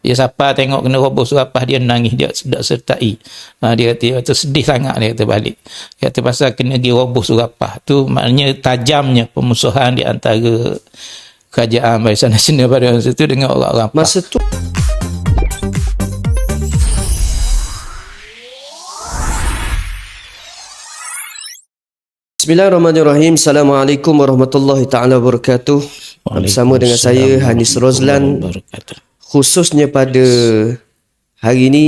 Dia siapa tengok kena roboh surapah, dia nangis, dia tak sertai. Dia kata tu sedih sangat, dia kata balik. Dia kata pasal kena pergi roboh surapah. Tu maknanya tajamnya permusuhan di antara kerajaan Barisan Nasional pada masa tu dengan orang-orang PAS. Masa tu Bismillahirrahmanirrahim. Assalamualaikum warahmatullahi taala wabarakatuh. Bersama dengan saya Hanis Rozlan, khususnya pada hari ini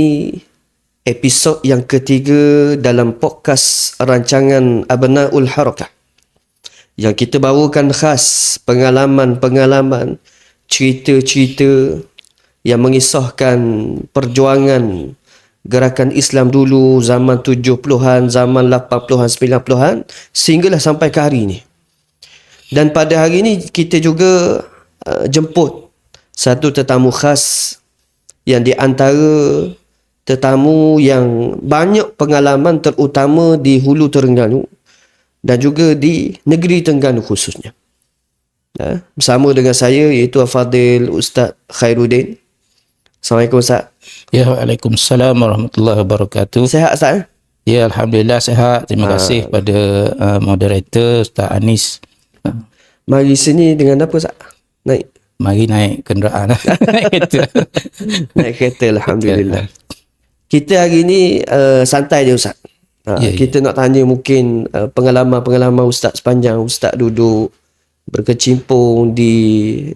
episod yang ketiga dalam podcast rancangan Abnaul Harakah, yang kita bawakan khas pengalaman-pengalaman, cerita-cerita yang mengisahkan perjuangan gerakan Islam dulu, zaman 70-an, zaman 80-an, 90-an, sehinggalah sampai ke hari ini. Dan pada hari ini kita juga jemput satu tetamu khas yang di antara tetamu yang banyak pengalaman, terutama di Hulu Terengganu dan juga di negeri Terengganu khususnya. Bersama dengan saya iaitu Al-Fadhil Ustaz Khairuddin. Assalamualaikum Ustaz. Ya, Waalaikumsalam warahmatullahi wabarakatuh. Sihat Ustaz? Ya, Alhamdulillah sihat. Terima kasih pada moderator Ustaz Anis. Mari sini dengan apa Ustaz? Mari naik kenderaan. Naik kereta. Naik kereta, Alhamdulillah. Kita hari ni santai je Ustaz. Kita nak tanya mungkin pengalaman-pengalaman Ustaz sepanjang Ustaz duduk berkecimpung di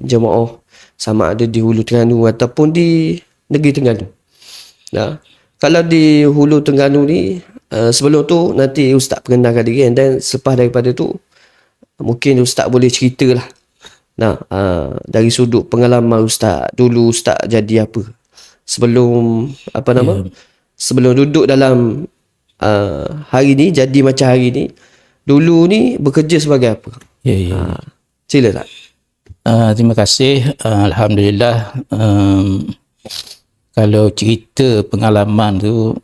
jemaah, sama ada di Hulu Terengganu ataupun di negeri Terengganu. Kalau di Hulu Terengganu ni, sebelum tu nanti Ustaz perkenalkan diri, dan selepas daripada tu mungkin Ustaz boleh ceritalah dari sudut pengalaman Ustaz dulu, Ustaz jadi apa sebelum sebelum duduk dalam hari ni, jadi macam hari ni, dulu ni bekerja sebagai apa? Sila tak? Terima kasih. Alhamdulillah. Kalau cerita pengalaman tu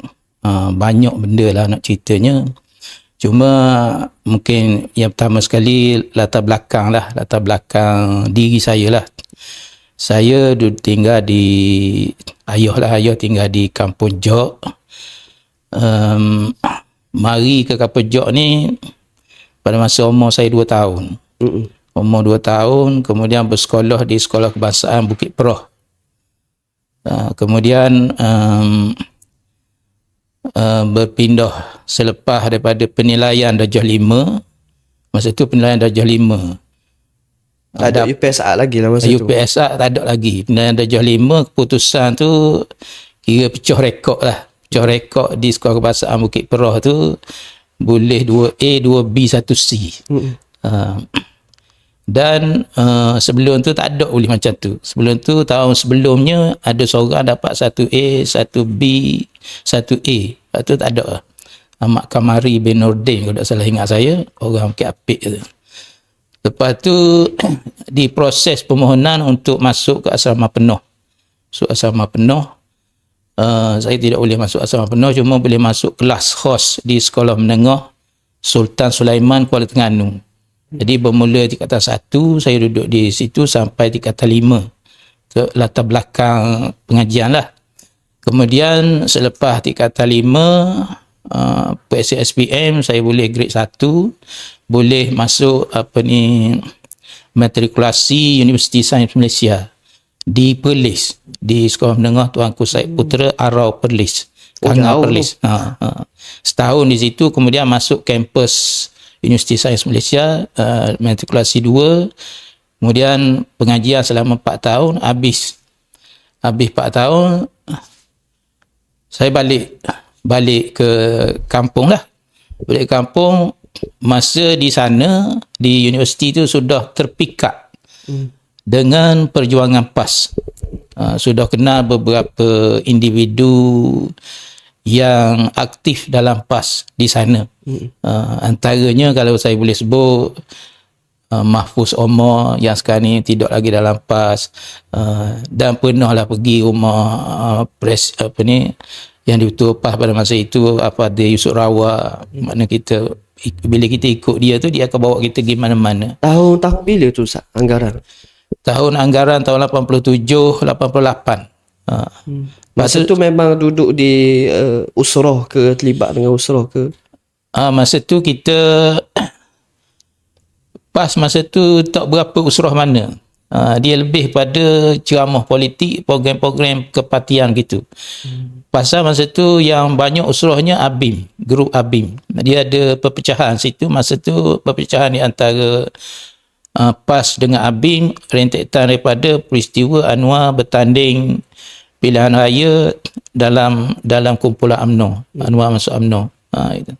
banyak benda lah nak ceritanya. Cuma mungkin yang pertama sekali latar belakang diri saya lah. Saya tinggal di ayah tinggal di Kampung Jok. Mari ke Kampung Jok ni pada masa umur saya 2 tahun. Umur 2 tahun, kemudian bersekolah di Sekolah Kebangsaan Bukit Peroh. Kemudian berpindah selepas daripada penilaian darjah 5. Masa tu penilaian darjah 5. Tak ada UPSA lagi lah masa tu. UPSA tak ada lagi. Penilaian darjah 5, keputusan tu kira pecah rekod lah. Pecah rekod di Sekolah Kebangsaan Bukit Peroh tu boleh 2A, 2B, 1C. Dan sebelum tu tak ada boleh macam tu. Sebelum tu, tahun sebelumnya ada seorang dapat 1A, 1B, 1A. Lepas tu tak ada. Ahmad Kamari bin Nordin, kalau tak salah ingat saya, orang Bukit Apik tu. Lepas tu diproses permohonan untuk masuk ke asrama penuh. Masuk asrama penuh. Saya tidak boleh masuk asrama penuh, cuma boleh masuk kelas khos di Sekolah Menengah Sultan Sulaiman, Kuala Terengganu. Jadi bermula tingkatan 1, saya duduk di situ sampai tingkatan 5. Ke latar belakang pengajian lah. Kemudian selepas tingkatan 5, PSPM, saya boleh grade 1, boleh masuk matrikulasi Universiti Sains Malaysia di Perlis, di Sekolah Menengah Tuanku Syed Putera Arau Perlis. Perlis. Setahun di situ, kemudian masuk kampus Universiti Sains Malaysia, matrikulasi 2, kemudian pengajian selama 4 tahun, habis 4 tahun, saya balik ke kampung lah. Balik ke kampung, masa di sana, di universiti tu sudah terpikat dengan perjuangan PAS. Sudah kenal beberapa individu yang aktif dalam PAS di sana. Antaranya kalau saya boleh sebut Mahfuz Omar yang sekarang ni tidak lagi dalam PAS, dan pernahlah pergi rumah yang diutus PAS pada masa itu, Al-Fadhil Yusuf Rawak. Makna kita bila kita ikut dia tu, dia akan bawa kita pergi mana-mana. Tahun bila tu Ustaz anggaran? Tahun anggaran tahun 87, 88. Masa tu memang duduk di usrah ke, terlibat dengan usrah ke? Masa tu kita masa tu tak berapa usrah mana. Dia lebih pada ceramah politik, program-program kepartian gitu. Pasal masa tu yang banyak usrahnya ABIM, grup ABIM. Dia ada perpecahan situ. Masa tu perpecahan di antara PAS dengan ABIM, rentetan daripada peristiwa Anwar bertanding pilihan raya dalam kumpulan UMNO. Anwar masuk UMNO. Itu.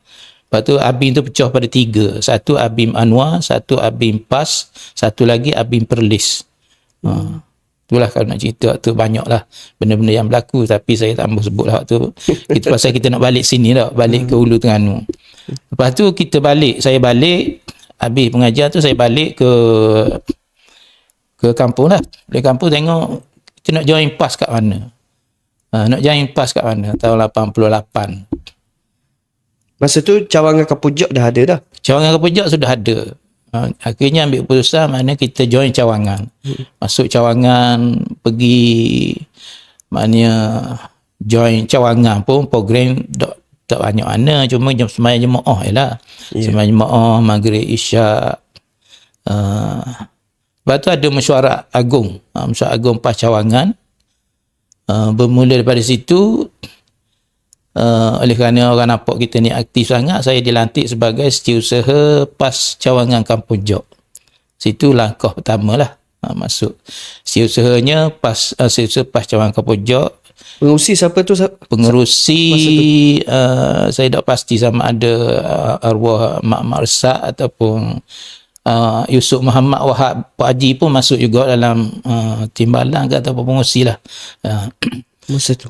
Lepas tu ABIM tu pecah pada 3. Satu ABIM Anwar, satu ABIM PAS, satu lagi ABIM Perlis. Itulah kalau nak cerita tu banyaklah benda-benda yang berlaku, tapi saya tak mahu sebut lah waktu kita, pasal kita nak balik sini lah, balik ke Hulu Terengganu. Lepas tu saya balik habis pengajian tu, saya balik ke kampung lah. Dari kampung tengok kita nak join PAS kat mana. Nak join PAS kat mana tahun 88. Masa tu cawangan Kapujok dah ada dah. Cawangan Kapujok sudah ada. Akhirnya ambil keputusan mana kita join cawangan. Masuk cawangan, pergi join cawangan pun program tak banyak mana, cuma sembahyang jemaah jelah. Sembahyang jemaah, maghrib, isyak. Lepas tu ada mesyuarat agung. Mesyuarat agung PAS cawangan. Bermula daripada situ, oleh kerana orang nampak kita ni aktif sangat, saya dilantik sebagai setiausaha PAS cawangan Kampung Jok. Situ langkah pertama lah masuk. Setiausahanya setiausaha PAS cawangan Kampung Jok. Pengurusi siapa tu? Pengerusi saya tak pasti sama ada arwah Mak Resak ataupun Yusuf Muhammad Wahab Pak Haji pun masuk juga dalam timbalan ke ataupun pengerusi lah. Masa tu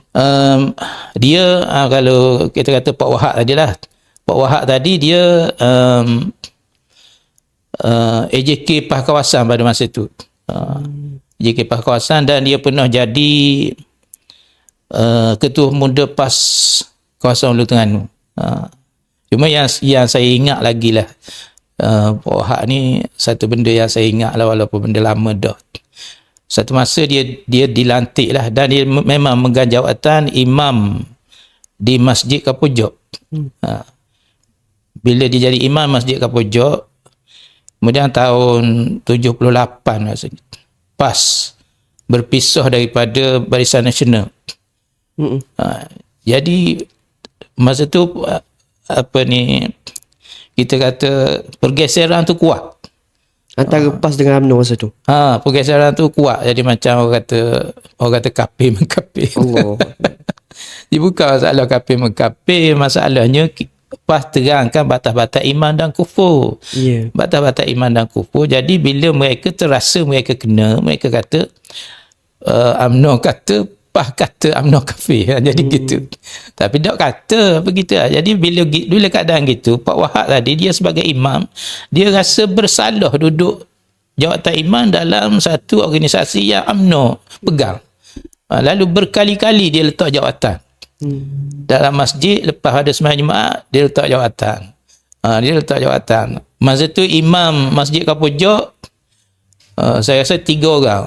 dia kalau kita kata Pak Wahab tadi lah, Pak Wahab tadi dia AJK PAS kawasan pada masa tu. AJK PAS kawasan, dan dia pernah jadi ketua muda PAS kawasan Hulu Terengganu. Cuma yang saya ingat lagi lah, Pak Wahab ni satu benda yang saya ingat lah, walaupun benda lama dah. Satu masa dia dilantik lah, dan dia memang memegang jawatan imam di Masjid Kapujok. Bila dia jadi imam Masjid Kapujok, kemudian tahun 78 maksudnya, PAS berpisah daripada Barisan Nasional. Jadi masa tu kita kata pergeseran tu kuat antara PAS dengan UMNO masa tu. Pergeseran tu kuat. Jadi macam orang kata kapir mengkapir. Allah. Dia bukan masalah kapir mengkapir, masalahnya PAS terangkan batas-batas iman dan kufur. Batas-batas iman dan kufur. Jadi bila mereka terasa mereka kena, mereka kata UMNO kata, PAS kata UMNO kafir. Jadi gitu. Tapi tak kata begitu. Jadi bila keadaan gitu, Pak Wahab tadi dia sebagai imam, dia rasa bersalah duduk jawatan imam dalam satu organisasi yang UMNO pegang. Lalu berkali-kali dia letak jawatan. Dalam masjid, lepas ada sembahyang Jumaat, dia letak jawatan. Masa tu imam Masjid Kapujok, saya rasa 3 orang.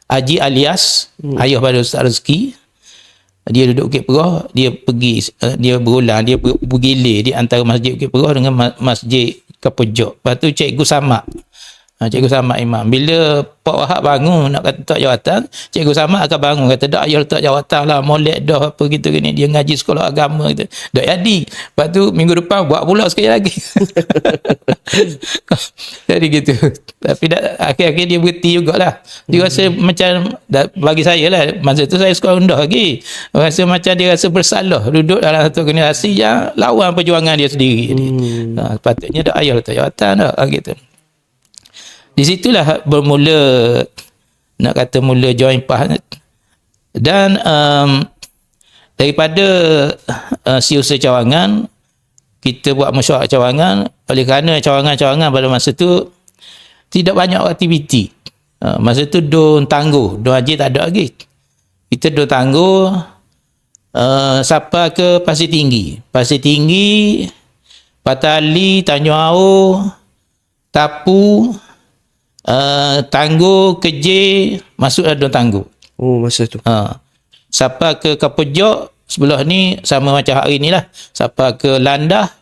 Haji Alias, ayah pada Ustaz Rezeki, dia duduk Bukit Perah, dia berulang, dia bergilir di antara Masjid Bukit Perah dengan Masjid Kapujok. Lepas tu Cikgu Samad, Cikgu Samad imam. Bila Pak Wahab bangun nak kata letak jawatan, Cikgu Samad akan bangun kata, dak ayah letak jawatan lah, molek dah apa gitu gini, dia ngaji sekolah agama gitu. Dak jadi. Lepas tu minggu depan buat pula sekali lagi. Jadi gitu. Tapi akhir-akhir dia berhenti jugalah. Dia rasa macam, bagi saya lah, masa tu saya sekolah rendah lagi, rasa macam dia rasa bersalah duduk dalam satu organisasi yang lawan perjuangan dia sendiri. Sepatutnya dak ayah letak jawatan dah gitu. Di situlah bermula, nak kata mula join PAS. Dan daripada setiausaha cawangan, kita buat mesyuarat cawangan, oleh kerana cawangan-cawangan pada masa tu tidak banyak aktiviti. Masa tu Don Tangguh, Don Haji tak ada lagi. Kita Don Tangguh sampai ke Pasir Tinggi, Patali, Tanjung Aur, Tapu, Tangguh, Kejir, masuklah Don Tangguh. Oh, masa tu. Sampai ke Kapojok sebelah ni sama macam hari ni lah. Sampai ke Landah,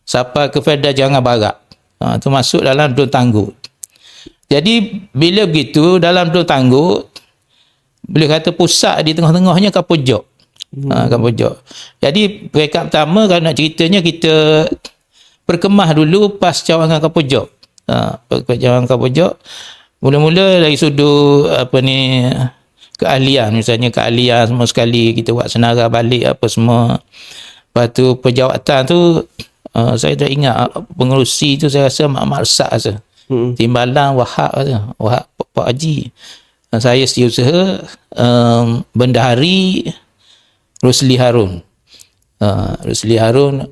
sampai ke Fedah Jangan Barat. Tu masuk dalam Dun Tangguh. Jadi bila begitu dalam Dun Tangguh, boleh kata pusat di tengah-tengahnya Kapojok. Kapojok. Jadi peringkat pertama kalau nak ceritanya, kita perkemah dulu pas cawangan Kapojok. Cawangan Kapojok mula-mula dari sudut keahlian, misalnya keahlian semua sekali kita buat senarai balik apa semua. Lepas tu perjawatan tu saya tak ingat pengerusi tu, saya rasa Mak Marsak rasa. Timbalan Wahab rasa. Wahab Pak Haji. Saya setiausaha Bendahari Rosli Harun. Rosli Harun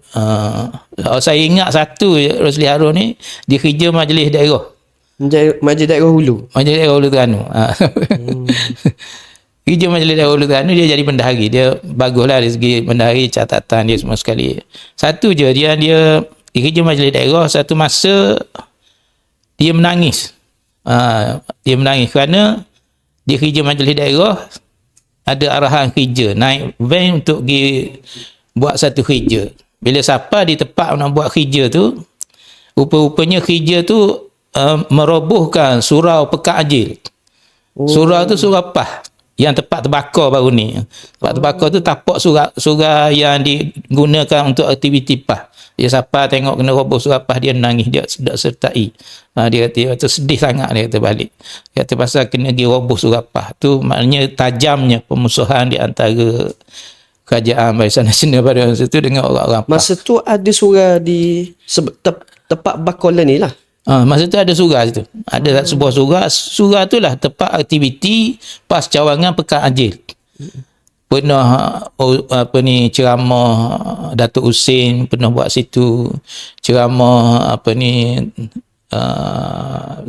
saya ingat satu Rosli Harun ni dia kerja majlis daerah. Majlis daerah Hulu. Majlis daerah Hulu Terengganu. Kerja majlis daerah Hulu Terengganu, dia jadi bendahari. Dia baguslah dari segi bendahari, catatan dia semua sekali. Satu je dia kerja majlis daerah, satu masa dia menangis. Dia menangis kerana dia kerja majlis daerah, ada arahan kerja naik van untuk pergi buat satu kerja. Bila siapa di tempat nak buat kerja tu, rupa-rupanya kerja tu merobohkan surau Pekat Ajil. Surau tu surau PAH yang tempat terbakar baru ni. Tempat terbakar tu tapak surau yang digunakan untuk aktiviti PAH. Dia siapa tengok kena roboh surau PAH, dia nangis, dia tidak sertai. Dia kata sedih sangat, dia kata balik. Dia kata pasal kena pergi roboh surau PAH. Tu maknanya tajamnya permusuhan di antara kerajaan Barisan Nasional pada masa tu dengan orang-orang PAH. Masa tu ada surau di tempat Bakolan ni lah. Masa tu ada surau situ. Ada sebuah surau. Surau tu lah tempat aktiviti pas cawangan Pekat Ajil. Pernah ceramah Datuk Husin pernah buat situ. Ceramah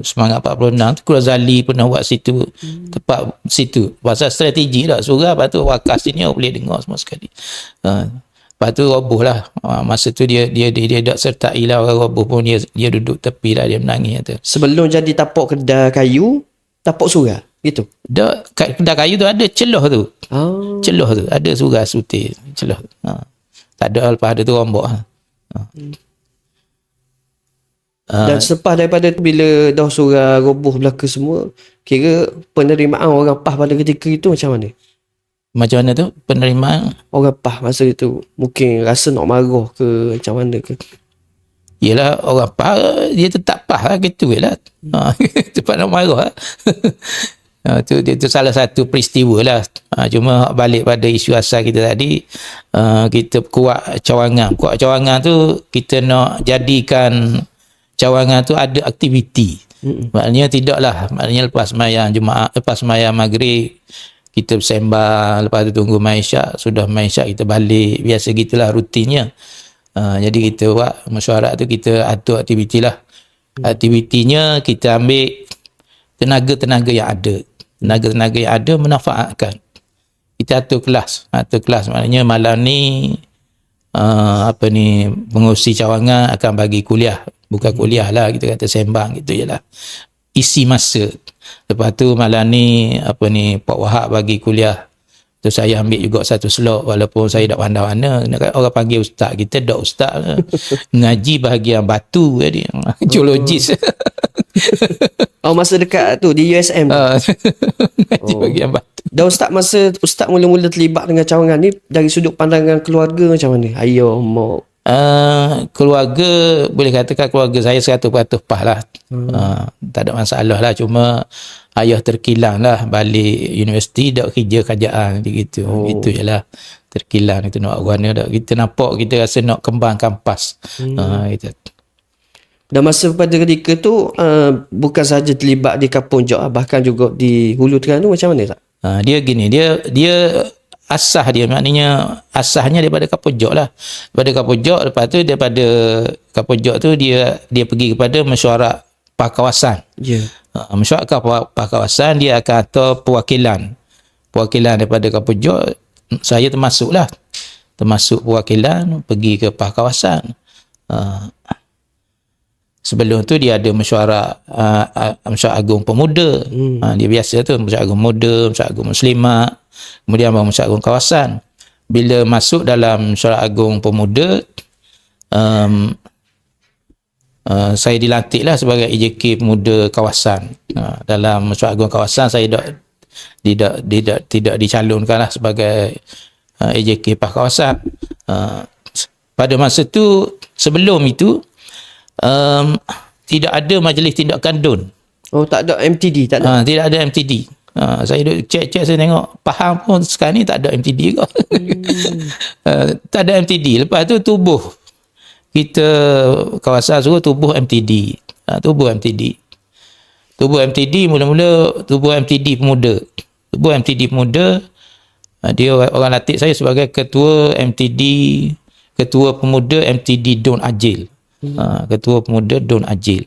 Semangat 46 tu Kurazali pernah buat situ. Tempat situ. Pasal strategi lah surau. Lepas tu wakas sini boleh dengar semua sekali. Lepas tu roboh lah. Masa tu dia tak sertai lah orang roboh pun. Dia duduk tepi lah, dia menangis. Kata. Sebelum jadi tapak kedai kayu, tapak surau gitu. Kedai kayu tu ada celah tu. Celah tu ada surau sutir celah. Tak ada, lepas ada tu rombok. Dan selepas daripada tu, bila dah surau roboh belaka semua, kira penerimaan orang PAH pada ketika itu macam mana? Macam mana tu penerimaan? Orang PAH masa itu mungkin rasa nak marah ke macam mana ke? Yelah, orang PAH dia tetap PAH lah, gitu je lah. Cepat nak marah lah. Itu salah satu peristiwa lah. Cuma balik pada isu asal kita tadi, kita kuat cawangan. Kuat cawangan tu kita nak jadikan cawangan tu ada aktiviti. Maknanya tidaklah, maknanya lepas sembahyang Jumaat, lepas sembahyang Maghrib kita bersembang, lepas tu tunggu maisyak, sudah maisyak kita balik, biasa gitulah rutinnya. Jadi kita buat mesyuarat tu, kita atur aktiviti lah. Aktivitinya kita ambil tenaga-tenaga yang ada. Tenaga-tenaga yang ada memanfaatkan. Kita atur kelas. Maknanya malam ni pengurusi cawangan akan bagi kuliah. Bukan kuliah lah, kita kata sembang gitu je lah. Isi masa. Lepas tu malam ni Pak Wahab bagi kuliah. Tu saya ambil juga satu slot, walaupun saya tak pandai mana. Orang panggil ustaz, kita tak ustaz. Ngaji bahagian batu tadi. Geologis. Masa dekat tu di USM tu. Ngaji bahagian batu. Dan ustaz mula-mula terlibat dengan cawangan ni dari sudut pandangan keluarga macam mana? Ayah, mak. Keluarga, boleh katakan keluarga saya 100% PAH lah. Tak ada masalah lah. Cuma ayah terkilang lah, balik universiti dak kerja kerajaan gitu. Gitu je lah, terkilang. Itu nak warna dak, kita nampak, kita rasa nak kembang kampas. Gitu. Dan masa pada ketika tu bukan sahaja terlibat di Kapojok, bahkan juga di Hulu Terengganu macam mana tak? Dia gini, dia asah dia, maknanya asahnya daripada Kapojok lah. Daripada Kapojok, lepas tu daripada Kapojok tu dia pergi kepada mesyuarat PAH kawasan. Mesyuarat PAH kawasan, dia akan atur perwakilan daripada Kapojok. Saya termasuk perwakilan pergi ke PAH kawasan. Sebelum tu dia ada mesyuarat Agung Pemuda. Dia biasa tu mesyuarat Agung Pemuda, mesyuarat Agung Muslimat, kemudian baru mesyuarat Agung Kawasan. Bila masuk dalam mesyuarat Agung Pemuda, saya dilantiklah sebagai EJK Pemuda Kawasan. Dalam mesyuarat Agung Kawasan saya tidak dicalonkanlah sebagai EJK PAS Kawasan. Pada masa tu, sebelum itu, tidak ada majlis tindakan DUN. Oh, tak ada MTD, tak ada. Tidak ada MTD. Saya duduk cek, saya tengok, faham pun sekarang ni tak ada MTD kot. Tak ada MTD. Lepas tu tubuh kita kawasan suruh tubuh MTD. Tubuh MTD mula-mula tubuh MTD Pemuda. Tubuh MTD Pemuda, dia orang latih saya sebagai ketua pemuda MTD Don Ajil. Ketua pemuda Don Ajil.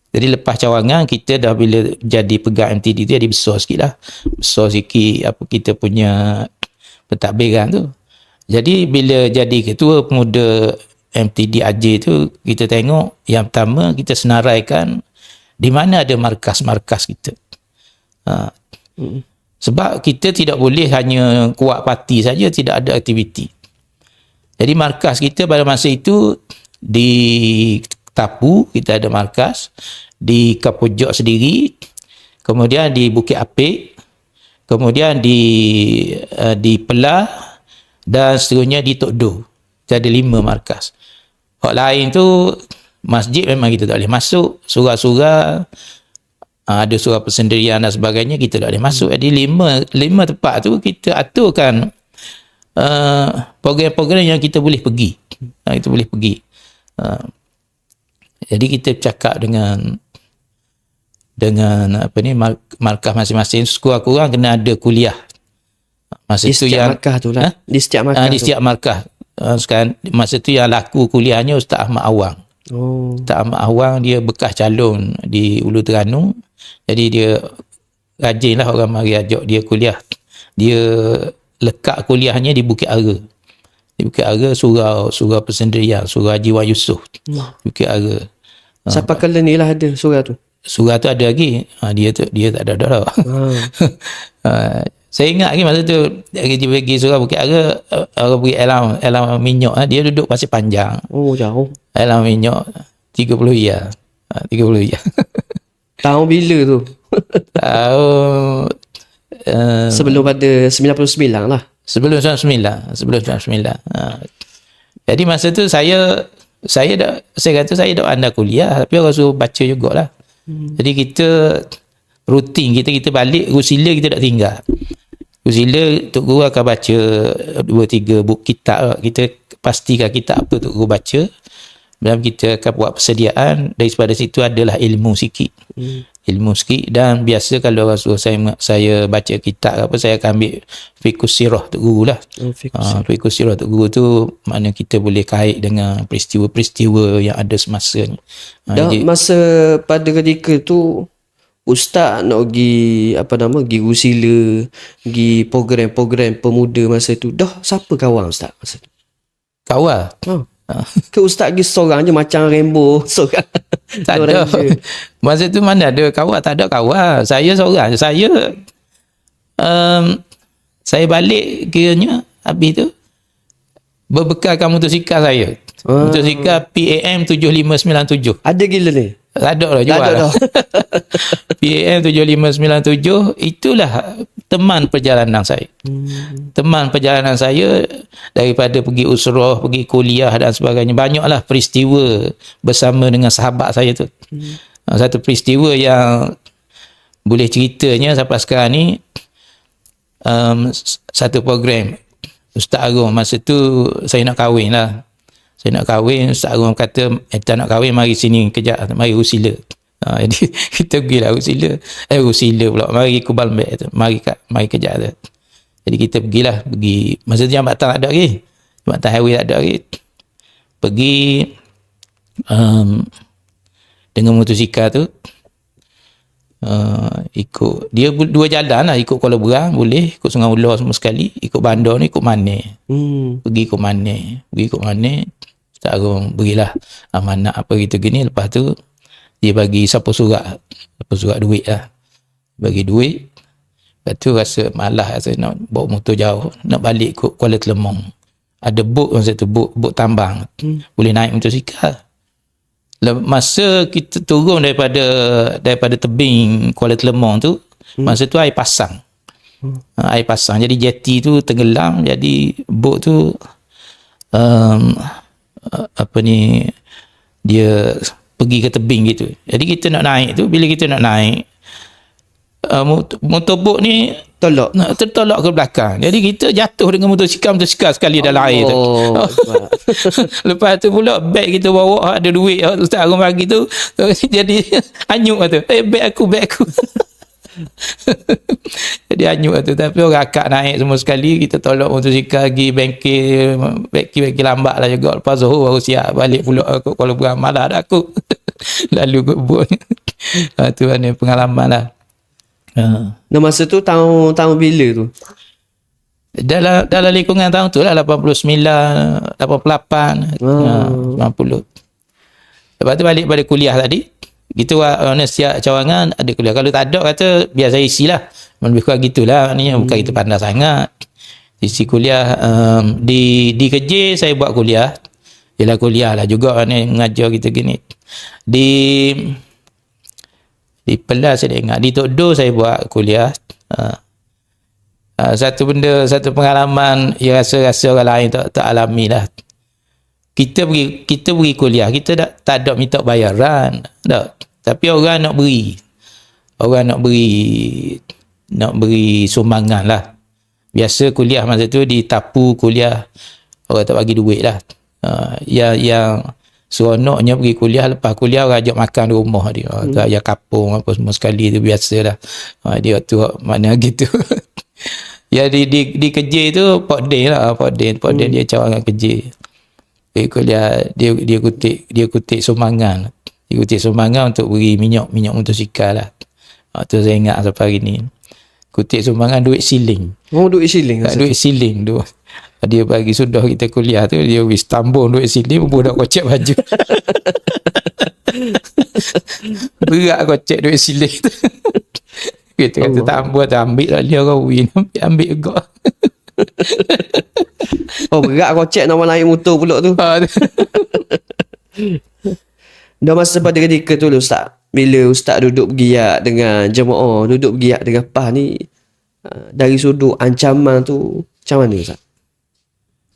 Jadi lepas cawangan, kita dah bila jadi pegang MTD tu jadi besar sikit lah. Besar sikit kita punya pentadbiran tu. Jadi bila jadi ketua pemuda MTD Ajil tu, kita tengok yang pertama kita senaraikan di mana ada markas-markas kita. Sebab kita tidak boleh hanya kuat parti saja, tidak ada aktiviti. Jadi markas kita pada masa itu di Tapu kita ada markas, di Kapujok sendiri, kemudian di Bukit Apik, kemudian di Pelah, dan seterusnya di Tok Do. Kita ada 5 markas. Hak lain tu masjid memang kita tak boleh masuk, surah-surah, ada surah persendirian dan sebagainya kita tak boleh masuk. Jadi 5 tempat tu kita aturkan program-program yang kita boleh pergi. Jadi kita bercakap dengan markah masing-masing, sekurang-kurang kena ada kuliah. Masa Di itu setiap yang markah tu lah. Di setiap markah di setiap markah. Sekarang masa tu yang laku kuliahnya Ustaz Ahmad Awang. Ustaz Ahmad Awang dia bekas calon di Ulu Terengganu. Jadi dia rajinlah orang mari ajak dia kuliah. Dia lekat kuliahnya di Bukit Ara. Di Bukit Ara surau persendirian, surau Haji Wan Yusof. Bukit Ara. Siapa kala ni lah ada surah tu? Surau tu ada lagi. Dia tak ada dah. Saya ingat lagi masa tu dia pergi surau Bukit Ara, orang pergi Elam Minyak, dia duduk Pasir Panjang. Oh, jauh. Elam Minyak 30 riyal. 30 riyal. Tahun bila tu? Tahun sebelum pada 99 lah. Sebelum 99. Jadi masa tu saya kata saya dah pandai kuliah, tapi orang suruh baca jugalah. Jadi kita rutin kita balik Rusila kita tak tinggal. Rusila Tok Guru akan baca 2-3 buku kitab. Kita pastikan kitab apa Tok Guru baca. Dan kita akan buat persediaan. Daripada situ adalah ilmu sikit. Dan biasa kalau orang suruh saya baca kitab apa, saya akan ambil Fiqhus Sirah Tok Guru lah. Fiqhus Sirah Tok Guru tu makna kita boleh kait dengan peristiwa-peristiwa yang ada semasa ni. Masa pada ketika tu Ustaz nak pergi pergi Rusila, pergi program-program pemuda masa tu. Dah siapa kawan Ustaz masa tu? Kawan? Ke Ustaz pergi seorang je macam Rainbow seorang? Tak ada. Masa tu mana ada kawan, tak ada kawan. Saya seorang je. Saya balik kiranya habis tu berbekalkan motosikal saya. Motosikal PAM 7597. Ada gila ni? Ada lah jual lah. PAM 7597 itulah teman perjalanan saya. Teman perjalanan saya daripada pergi usrah, pergi kuliah dan sebagainya. Banyaklah peristiwa bersama dengan sahabat saya tu. Satu peristiwa yang boleh ceritanya sampai sekarang ni, satu program Ustaz Agung masa tu saya nak kahwin lah. Ustaz Agung kata, tak nak kahwin, mari sini kejap, mari Rusila. Jadi kita pergilah Rusila pula, mari Kubal Mbak, mari kejap tu. Jadi kita pergi, masa tu jambatan tak ada lagi, jambatan highway tak ada lagi. Pergi dengan motosikal tu, ikut dia 2 jalan lah, ikut Kuala Berang boleh, ikut Sungai Ular semua sekali, ikut bandar ni ikut Mane. Pergi ikut Mane. Ustaz Agung berilah amanah apa gitu gini. Lepas tu dia bagi siapa surat duit lah, bagi duit. Lepas tu rasa malas, rasa nak bawa motor jauh, nak balik ke Kuala Telemong. Ada bot masa tu, bot tambang, boleh naik motosikal. Masa kita turun daripada tebing Kuala Telemong tu, masa tu air pasang. Air pasang, jadi jeti tu tenggelam, jadi bot tu dia pergi ke tebing gitu. Jadi kita nak naik tu, bila kita nak naik, motorbot ni tertolak ke belakang. Jadi kita jatuh dengan motosikal sekali dalam air tu. Lepas tu pula beg kita bawa ada duit Ustaz Agung bagi tu, jadi hanyut tu. Beg aku. Jadi hanyut tu. Tapi orang akak naik semua sekali, kita tolak motosikal pergi bengkel lambat lah juga. Lepas Zuhur baru siap balik pula aku Kuala Berang. Malah dah aku lalu ke bot. Tu mana pengalaman lah. Nah, masa tu tahun bila tu? Dalam lingkungan tahun tu lah, 89, 88, 90. Lepas tu balik pada kuliah tadi, kita siap cawangan ada kuliah. Kalau tak ada kata biar saya isi lah, lebih kurang gitulah. Ni bukan kita pandai sangat isi kuliah. Di Keje saya buat kuliah, ialah kuliah lah juga ni, mengajar kita gini. Di Pelas saya ingat, di Tok Do saya buat kuliah. Satu pengalaman yang rasa orang lain tak alami lah. Kita pergi kuliah, kita tak ada minta bayaran tak. Tapi orang nak beri sumbangan lah. Biasa kuliah masa tu di Tapu kuliah, orang tak bagi duit lah. Yang seronoknya pergi kuliah, lepas kuliah orang ajak makan di rumah dia, ajak kapung apa semua sekali tu, biasalah. Dia tu mana gitu. Ya di Keje tu Pak Din dia cawangan Keje. Kuliah dia kutip sumbangan. Dia kutip sumbangan untuk beri minyak motosikal lah. Tu saya ingat sampai hari ni. Kutip sumbangan duit siling. Duit siling. Duit siling tu. Dia bagi sudah kita kuliah tu, dia wis tambung duit siling, budak kocek baju. Berat kocek duit siling tu. Kita kata tambung, ambil lah dia kau win, ambil juga. Berat kocek nak naik motor pula tu. Dah masa pada ketika tu Ustaz, bila Ustaz duduk bergiat dengan jemaah, duduk bergiat dengan PAH ni, dari sudut ancaman tu macam mana Ustaz?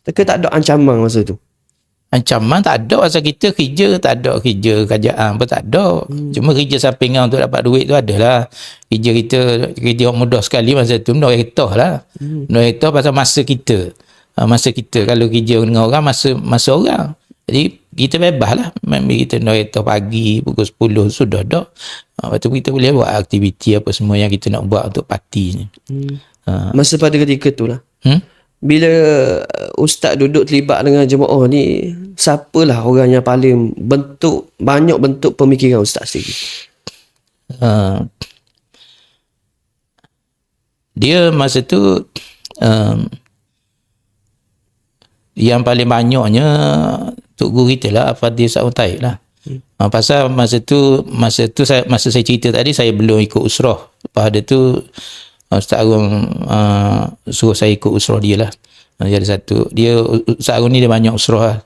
Ke tak ada ancaman masa tu? Ancaman tak ada, pasal kita kerja tak ada, kerja kerajaan pun tak ada. Cuma kerja sampingan untuk dapat duit tu adalah. Kerja mudah sekali masa tu, no hektar lah. No hektar pasal masa kita. Kalau kerja dengan orang, masa orang. Jadi kita bebas lah. Kita no hektar pagi, pukul 10 sudah dah. Lepas tu kita boleh buat aktiviti apa semua yang kita nak buat untuk parti ni. Masa pada ketika tu lah. Bila Ustaz duduk terlibat dengan jemaah ni, siapalah orang yang paling banyak bentuk pemikiran Ustaz sendiri? Dia masa tu yang paling banyaknya Tok Guru kita lah, Fadil Sa'un Taib lah. Pasal masa saya cerita tadi, saya belum ikut usrah. Lepas ada tu Ustaz Agung suruh saya ikut usrah dia lah. Jadi Ustaz Agung ni dia banyak usrah lah.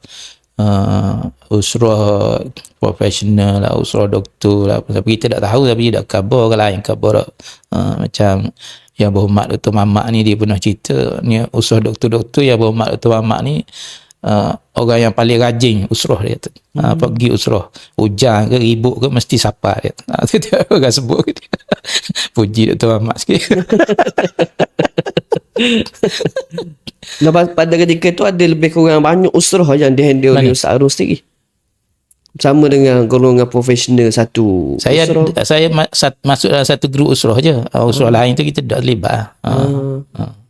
Usrah profesional lah, usrah doktor lah. Tapi kita tak tahu, tapi dia tak khabar orang lain khabar tak. Macam yang berhormat Dr. Mamak ni, dia pernah cerita ni, usrah doktor yang berhormat Dr. Mamak ni orang yang paling rajin usrah dia tu. Pergi usrah, hujan ke ribut ke mesti sapa dia. Tu dia orang sebut dia. Puji Dr. Mamak sikit. Lepas pada ketika tu ada lebih kurang banyak usrah yang dihandle oleh Ustaz Agung sendiri. Sama dengan golongan profesional satu saya masuk dalam satu grup usrah je. Usrah lain tu kita tak terlibat.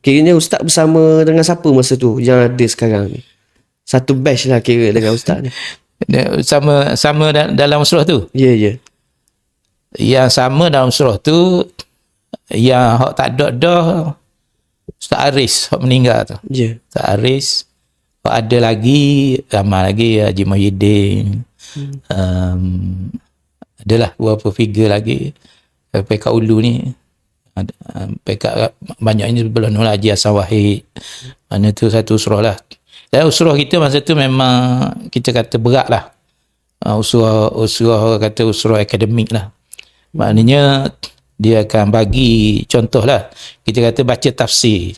Kiranya Ustaz bersama dengan siapa masa tu yang ada sekarang ni? Satu batch lah kira dengan Ustaz ni. Sama dalam usrah tu? Ya. Yang sama dalam usrah tu, yang hak tak ada dah Ustaz Aris hak meninggal tu. Ya. Ustaz Aris, Ada lagi, ramai lagi Haji Muhyiddin. Adalah beberapa figure lagi. PK Ulu ni. PK banyak ini sebelum ni Haji Hassan Wahid. Mana tu satu usrah lah. Dan usrah kita masa tu memang kita kata berat lah. Usrah orang kata usrah akademik lah. Maknanya dia akan bagi contoh lah. Kita kata baca tafsir.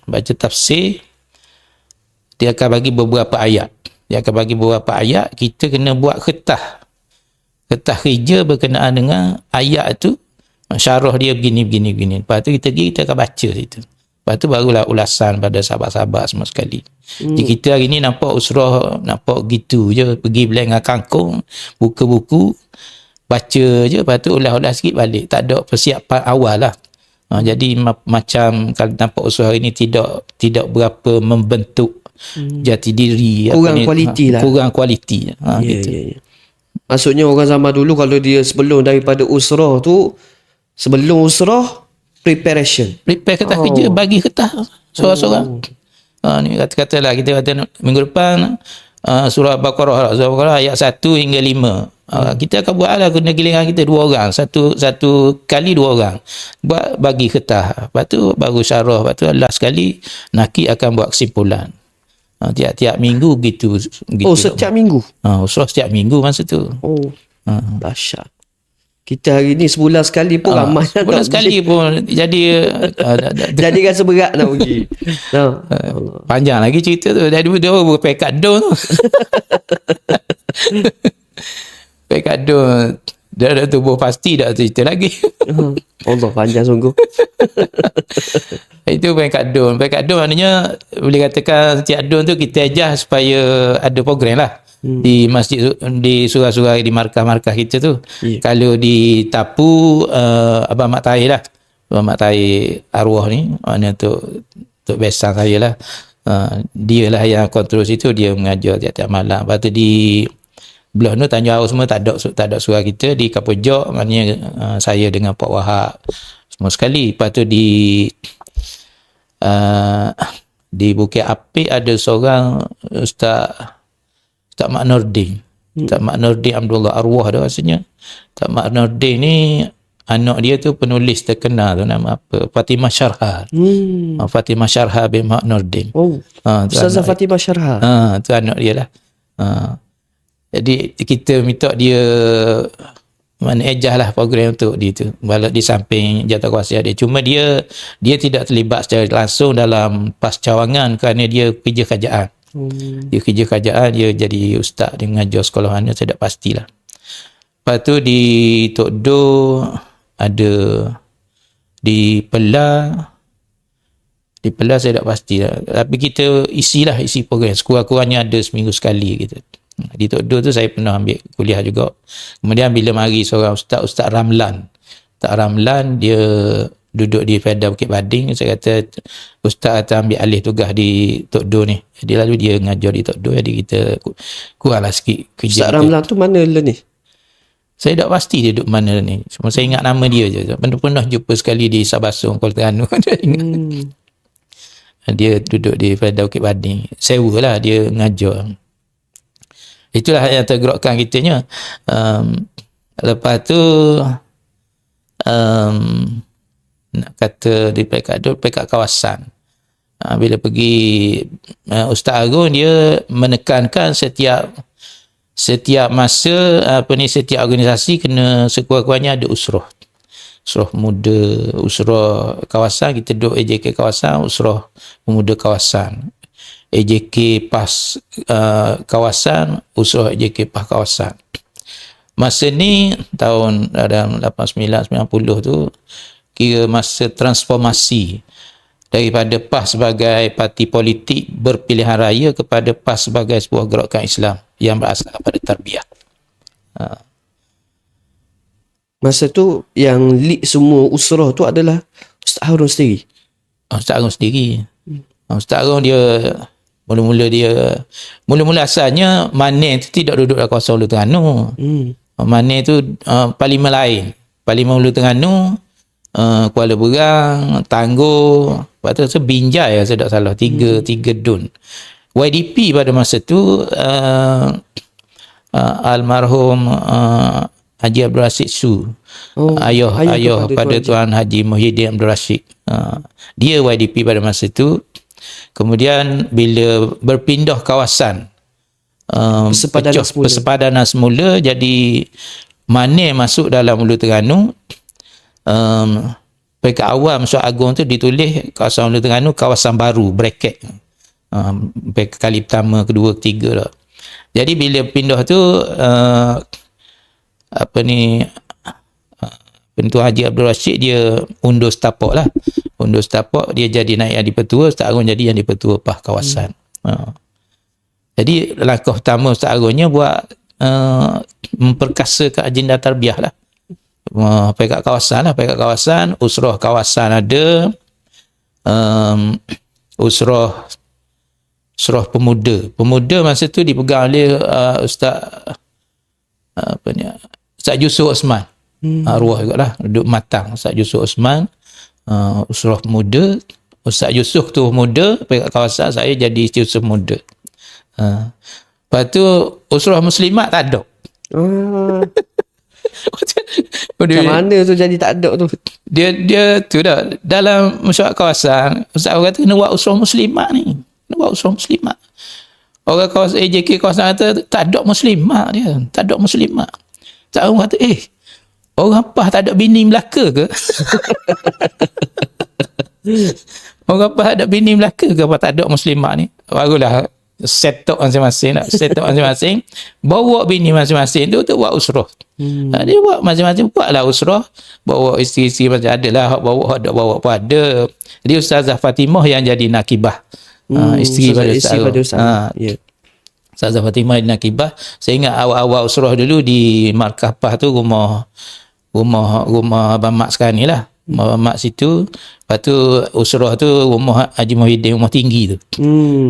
Dia akan bagi beberapa ayat. Kita kena buat kertas kerja berkenaan dengan ayat tu. Syarah dia begini. Lepas tu kita akan baca situ. Lepas tu barulah ulasan pada sahabat-sahabat semua sekali. Jadi kita hari ni nampak usrah, nampak gitu je. Pergi belengah kangkung, buka buku, baca je, lepas tu ulas-ulas sikit balik. Tak ada persiapan awal lah. Jadi macam kalau nampak usrah hari ni tidak berapa membentuk jati diri. Kurang kualiti. Gitu. Ya. Maksudnya orang zaman dulu kalau dia sebelum daripada usrah tu, sebelum usrah, prepare kertas kerja, bagi kertas seorang-seorang. Ni kata-katalah kita kata minggu depan surah Baqarah ayat 1 hingga 5. Kita akan buat lah guna giliran kita 2 orang. Satu kali 2 orang. Buat bagi kertas. Lepas tu baru syarah. Lepas tu last sekali Nakib akan buat kesimpulan. Tiap-tiap minggu gitu. Setiap minggu? Usrah setiap minggu masa tu. Dahsyat. Kita hari ni sebulan sekali pun ramai. Sebulan sekali pun jadi rasa berat nak pergi. Panjang lagi cerita tu. Dari dia berpekat don tu. Pekat don. Dia dah tubuh pasti dah cerita lagi. Allah, panjang sungguh. Itu pekat don. Pekat don maknanya boleh katakan setiap don tu kita ajar supaya ada program lah. Di masjid, di surau-surau, di markah-markah kita tu. Kalau di Tapu, Abang Mak Tahir lah. Abang Mak Tahir arwah ni, mana tu besar saya lah. Dia lah yang kontrol situ, dia mengajar tiap-tiap malam. Lepas tu di belah tu Tanjung Arus semua tak ada surau kita. Di Kapojok maknanya saya dengan Pak Wahab semua sekali. Lepas tu di Bukit Apik ada seorang Ustaz Mak Nordin. Ustaz Mak Nordin Abdullah arwah dah rasanya. Ustaz Mak Nordin ni anak dia tu penulis terkenal tu, nama apa? Fatimah Syarha. Fatimah Syarha bin Mak Nordin. Ustazah Fatimah Syarha. Tu anak dia lah. Jadi kita minta dia ejah lah program untuk dia tu. Walau di samping jawatankuasa dia. Cuma dia tidak terlibat secara langsung dalam PAS cawangan kerana dia kerja kerajaan. Dia kerja kerajaan, dia jadi ustaz, dia mengajar sekolah mana saya tak pastilah. Lepas tu di Tok Do ada, di Pelah saya tak pastilah. Tapi kita isi program. Sekurang-kurangnya ada seminggu sekali gitu. Di Tok Do tu saya pernah ambil kuliah juga. Kemudian bila mari seorang Ustaz Ramlan. Ustaz Ramlan dia duduk di Fedah Bukit Bading. Saya kata Ustaz akan ambil alih tugas di Tok Do ni. Jadi lalu dia mengajar di Tok Do. Jadi kita kuranglah sikit kerja. Ustaz Ramlan tu mana lah ni? Saya tak pasti dia duduk mana ni. Cuma saya ingat nama dia je. Pernah jumpa sekali di Sabasung, Kuala Terengganu. Dia duduk di Fedah Bukit Bading. Sewa lah dia mengajar. Itulah yang tergerakkan kitanya. Lepas tu nak kata di pekat kawasan. Bila pergi Ustaz Agung, dia menekankan setiap masa setiap organisasi kena sekurang-kurangnya ada usrah muda, usrah kawasan. Kita duduk AJK kawasan, usrah pemuda kawasan. AJK PAS kawasan, usrah AJK PAS kawasan. Masa ni tahun dalam 89-90 tu kira masa transformasi daripada PAS sebagai parti politik berpilihan raya kepada PAS sebagai sebuah gerakan Islam yang berasal pada tarbiyah. Masa tu yang lead semua usrah tu adalah Ustaz Harun sendiri. Ustaz Harun sendiri. Ustaz Harun dia mula-mula asalnya Manin tu tidak duduk dalam kawasan Hulu Terengganu. Manin tu parlimen lain. Parlimen Hulu Terengganu, Kuala Berang, Tangguh, lepas tu Binjai saya tak salah, tiga dun. YDP pada masa tu almarhum Haji Abdul Rashid Su, ayah pada Tuan Haji Muhyiddin Abdul Rashid. Dia YDP pada masa itu. Kemudian bila berpindah kawasan, persepadanan semula, jadi mana masuk dalam Ulu Terengganu, peringkat awal Mesyuarat Agung tu ditulis kawasan Ulu Terengganu kawasan baru, bracket. Kali pertama, kedua, ketiga lah. Jadi bila pindah tu Tuan Haji Abdul Rashid dia undur setapak lah. Undur setapak, dia jadi naik Yang di-Pertua, Ustaz Agung jadi Yang di-Pertua PAH kawasan. Jadi langkah pertama Ustaz Agungnya buat memperkasakan agenda tarbiyah lah. Peringkat kawasan lah, peringkat kawasan, usrah kawasan ada, usrah pemuda masa tu dipegang oleh Ustaz Yusuf Osman. Arwah jugalah, duduk matang Ustaz Yusuf Osman. Usrah pemuda, Ustaz Yusuf tu muda, peringkat kawasan, saya jadi Yusuf muda. Lepas tu usrah muslimat tak ada. Macam mana tu jadi tak ada tu? Dia tu dah dalam mesyuarat kawasan, Ustaz kata kena buat usrah muslimat ni. Kena buat usrah muslimat. Orang kawasan AJK kawasan kata tak ada muslimat dia. Tak ada muslimat. Ustaz kata orang PAH tak ada bini Melaka ke? Orang PAH ada bini Melaka ke apa tak ada muslimat ni? Barulah set up masing-masing, bawa bini masing-masing tu buat usrah. Dia buat masing-masing, buatlah usrah, bawa isteri-isteri macam adalah hak bawa pun ada. Jadi Ustazah Fatimah yang jadi nakibah. Isteri pada Ustaz. Ustazah Fatimah jadi nakibah. Saya ingat awal-awal usrah dulu di markah PAH tu rumah Abang Mak sekarang ni lah. Abang Mak situ. Lepas tu usrah tu rumah Haji Muhyiddin, rumah tinggi tu.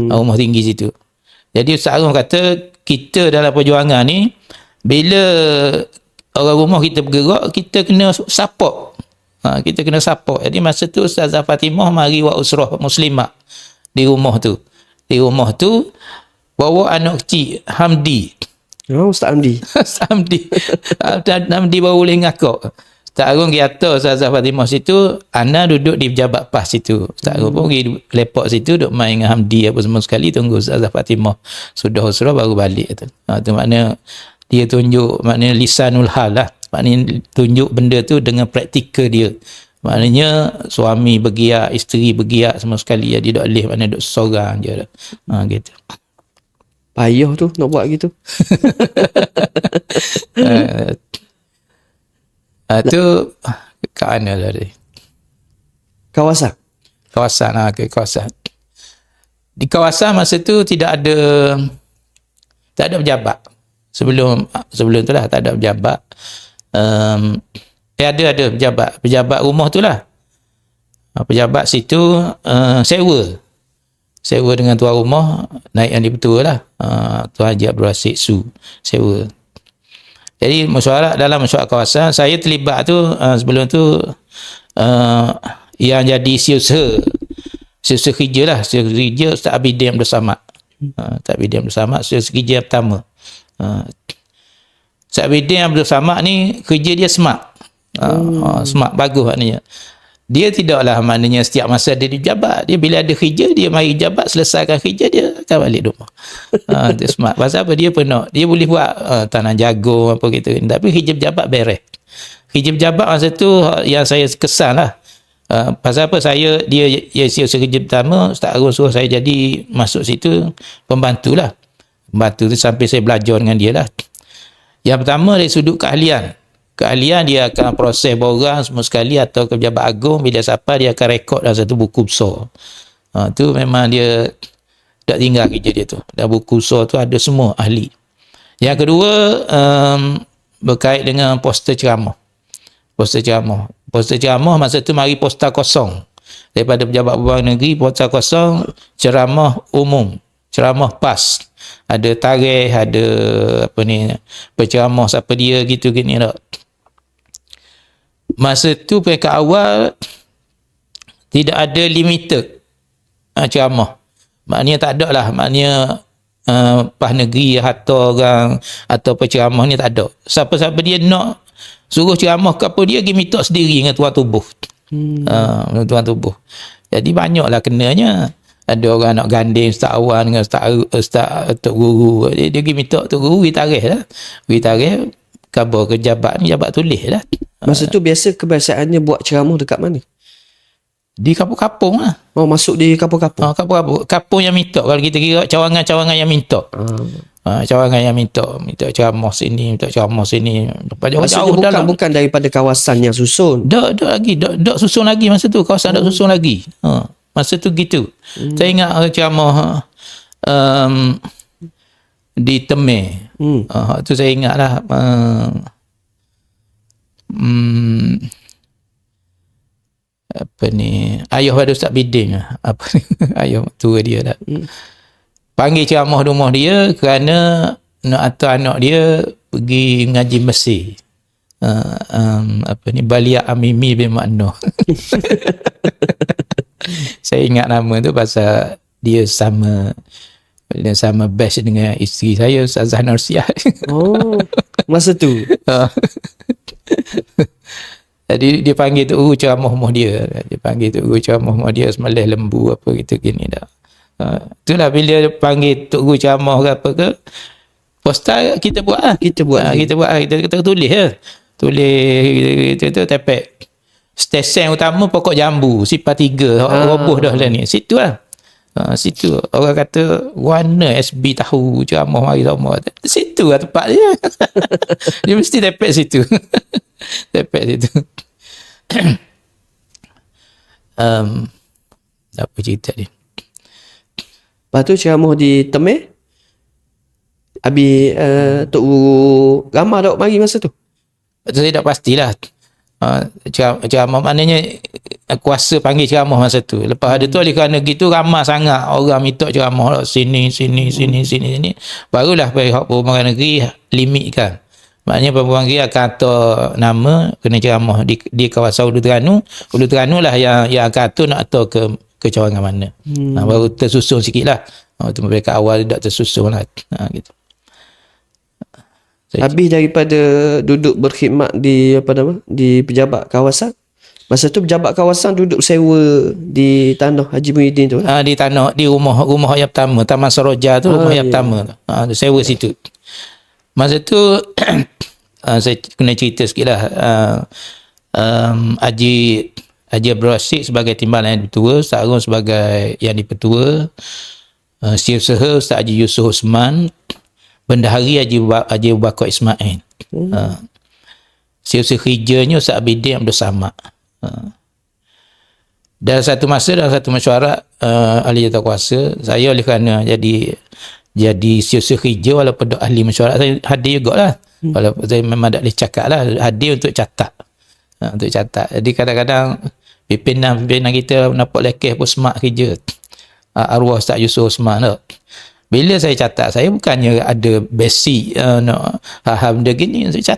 Rumah tinggi situ. Jadi Ustaz Agung kata kita dalam perjuangan ni, bila orang rumah kita bergerak, kita kena support. Kita kena support. Jadi masa tu Ustazah Fatimah mari buat usrah muslimat di rumah tu. Di rumah tu bawa anak kecil Hamdi. Ustaz Hamdi. Ustaz Hamdi baru boleh ngakak. Ustaz Agung pergi atas Ustazah Fatimah situ, Ana duduk di pejabat PAH situ. Ustaz Agung pun pergi lepak situ, duduk main dengan Hamdi apa semua sekali, tunggu Ustazah Fatimah sudah usrah baru balik tu. Tu makna dia tunjuk, maknanya lisanul hal lah. Maknanya tunjuk benda tu dengan praktikal dia. Maknanya suami bergiat, isteri bergiat semua sekali. Jadi duduk alih, maknanya duduk seorang je lah. Gitu. Payah tu nak buat gitu. Tu kat mana lah dia? Kawasan. Kawasan. Di kawasan masa tu tak ada pejabat. Sebelum tu lah tak ada pejabat. Ada pejabat rumah tu lah. Pejabat situ sewa dengan tuan rumah naik Yang di-Pertua lah. Tuan Haji Abdul Rashid Su sewa. Jadi dalam mesyuarat kawasan saya terlibat tu. Sebelum tu yang jadi siusaha kerja lah. Siusaha kerja Ustaz Abidin Abdul Samad. Ustaz Abidin Abdul Samad siusaha kerja yang pertama. Ustaz Abidin Abdul Samad ni kerja dia smart. Smart, bagus maknanya. Dia tidaklah maknanya setiap masa dia di pejabat. Dia bila ada kerja, dia mari pejabat, selesaikan kerja, dia akan balik rumah. Dia smart. Pasal apa? Dia penuh. Dia boleh buat tanam jagung apa gitu. Tapi kerja pejabat beres. Kerja pejabat masa tu yang saya kesan lah. Pasal apa? Dia siusaha kerja pertama, Ustaz Agung suruh saya jadi masuk situ pembantu lah. Pembantu tu sampai saya belajar dengan dia lah. Yang pertama dari sudut keahlian. Keahlian dia akan proses borang semua sekali atau ke pejabat agung, bila siapa dia akan rekod dalam satu buku besar. Tu memang dia tak tinggal kerja dia tu. Dalam buku besar tu ada semua ahli. Yang kedua berkait dengan poster ceramah. Poster ceramah masa tu mari poster kosong. Daripada pejabat beberapa negeri, poster kosong, ceramah umum, ceramah PAS. Ada tarikh, ada penceramah siapa dia gitu gini tak. Masa tu peringkat awal tidak ada limited ceramah. Maknanya tak ada lah. Maknanya PAH negeri, harta orang atau penceramah ni tak ada. Siapa-siapa dia nak suruh ceramah ke apa, dia pergi minta sendiri dengan tuan tubuh. Tuan tubuh. Jadi banyaklah kenanya. Ada orang nak ganding Ustaz Awan dengan Ustaz Tok Guru. Dia pergi minta Tok Guru pergi tarikh lah. Pergi tarikh khabar ke jabat ni, jabat tulis lah. Masa tu biasa kebiasaannya buat ceramah dekat mana? Di kapung-kapung lah. Oh, masuk di kapung-kapung. Kapung-kapung. Kapung yang minta. Kalau kita kira cawangan-cawangan yang minta. Cawangan yang minta ceramah sini, minta ceramah sini. Maksudnya bukan daripada kawasan yang susun. Tak lagi. Tak susun lagi masa tu. Kawasan tak susun lagi. Masa tu gitu. Saya ingat ceramah di Temeh. Tu saya ingat lah. Apa ni, ayah pada Ustaz Biding lah. Apa ni, ayah tua dia lah. Panggil ceramah rumah dia kerana nak hantar anak dia pergi mengaji Mesir. Apa ni, Balia Amimi bin Makno. Saya ingat nama tu pasal dia sama batch dengan isteri saya, Ustazah Nursiah. Oh, masa tu. Jadi dia panggil Tok Guru ceramah rumah dia. Dia panggil Tok Guru ceramah rumah dia Semelih Lembu apa gitu gini dah. Itulah bila dia panggil Tok Guru ceramah ke apa ke, poster kita buat lah. Kita tulis lah. Tulis kita tepek. Stesen utama Pokok Jambu, Sipar 3. Roboh dah lah ni. Situ lah. Situ. Orang kata, warna SB tahu ceramah mari sama. Situ lah tempat dia. Dia mesti tepek situ. Tepek situ. Apa cerita dia? Lepas tu ceramah di Temeh. Habis Tok Guru ramah tak mari masa tu? Saya tak pastilah. Ceramah maknanya kuasa panggil ceramah masa tu. Lepas ada tu oleh kerana gitu ramai sangat orang minta ceramah sini. Barulah pihak Perhubungan Negeri limitkan. Maknanya Perhubungan Negeri akan atur nama kena ceramah di kawasan Ulu Terengganu. Ulu Terengganu lah yang akan atur nak atur ke cawangan mana. Baru tersusun sikit lah. Itu mereka awal tak tersusun lah. Gitu. Habis daripada duduk berkhidmat di di pejabat kawasan, masa tu pejabat kawasan duduk sewa di tanah Haji Muhyiddin tu lah. Di tanah, di rumah yang pertama, Taman Soroja tu rumah yang pertama. Sewa situ. Masa tu saya kena cerita sikit lah. Haji Abdul Rashid sebagai timbalan yang dipertua, Ustaz Harun sebagai yang dipertua, Setiausaha Ustaz Haji Yusof Osman, Bendahari Haji Abu Bakar Ismail. Setiausaha kerjanya Ustaz Abidin Abdul Samad. Dalam satu masa, dalam satu mesyuarat ahli jawatankuasa, saya oleh kerana jadi setiausaha kerja walaupun ahli mesyuarat, saya hadir jugalah. Walaupun saya memang tak boleh cakap lah, hadir untuk catat. Untuk catat. Jadi kadang-kadang pimpinan kita nampak lekeh pun smart kerja. Arwah Ustaz Yusof Osman tu. Bila saya catat, saya bukannya ada basic nak faham dia gini, saya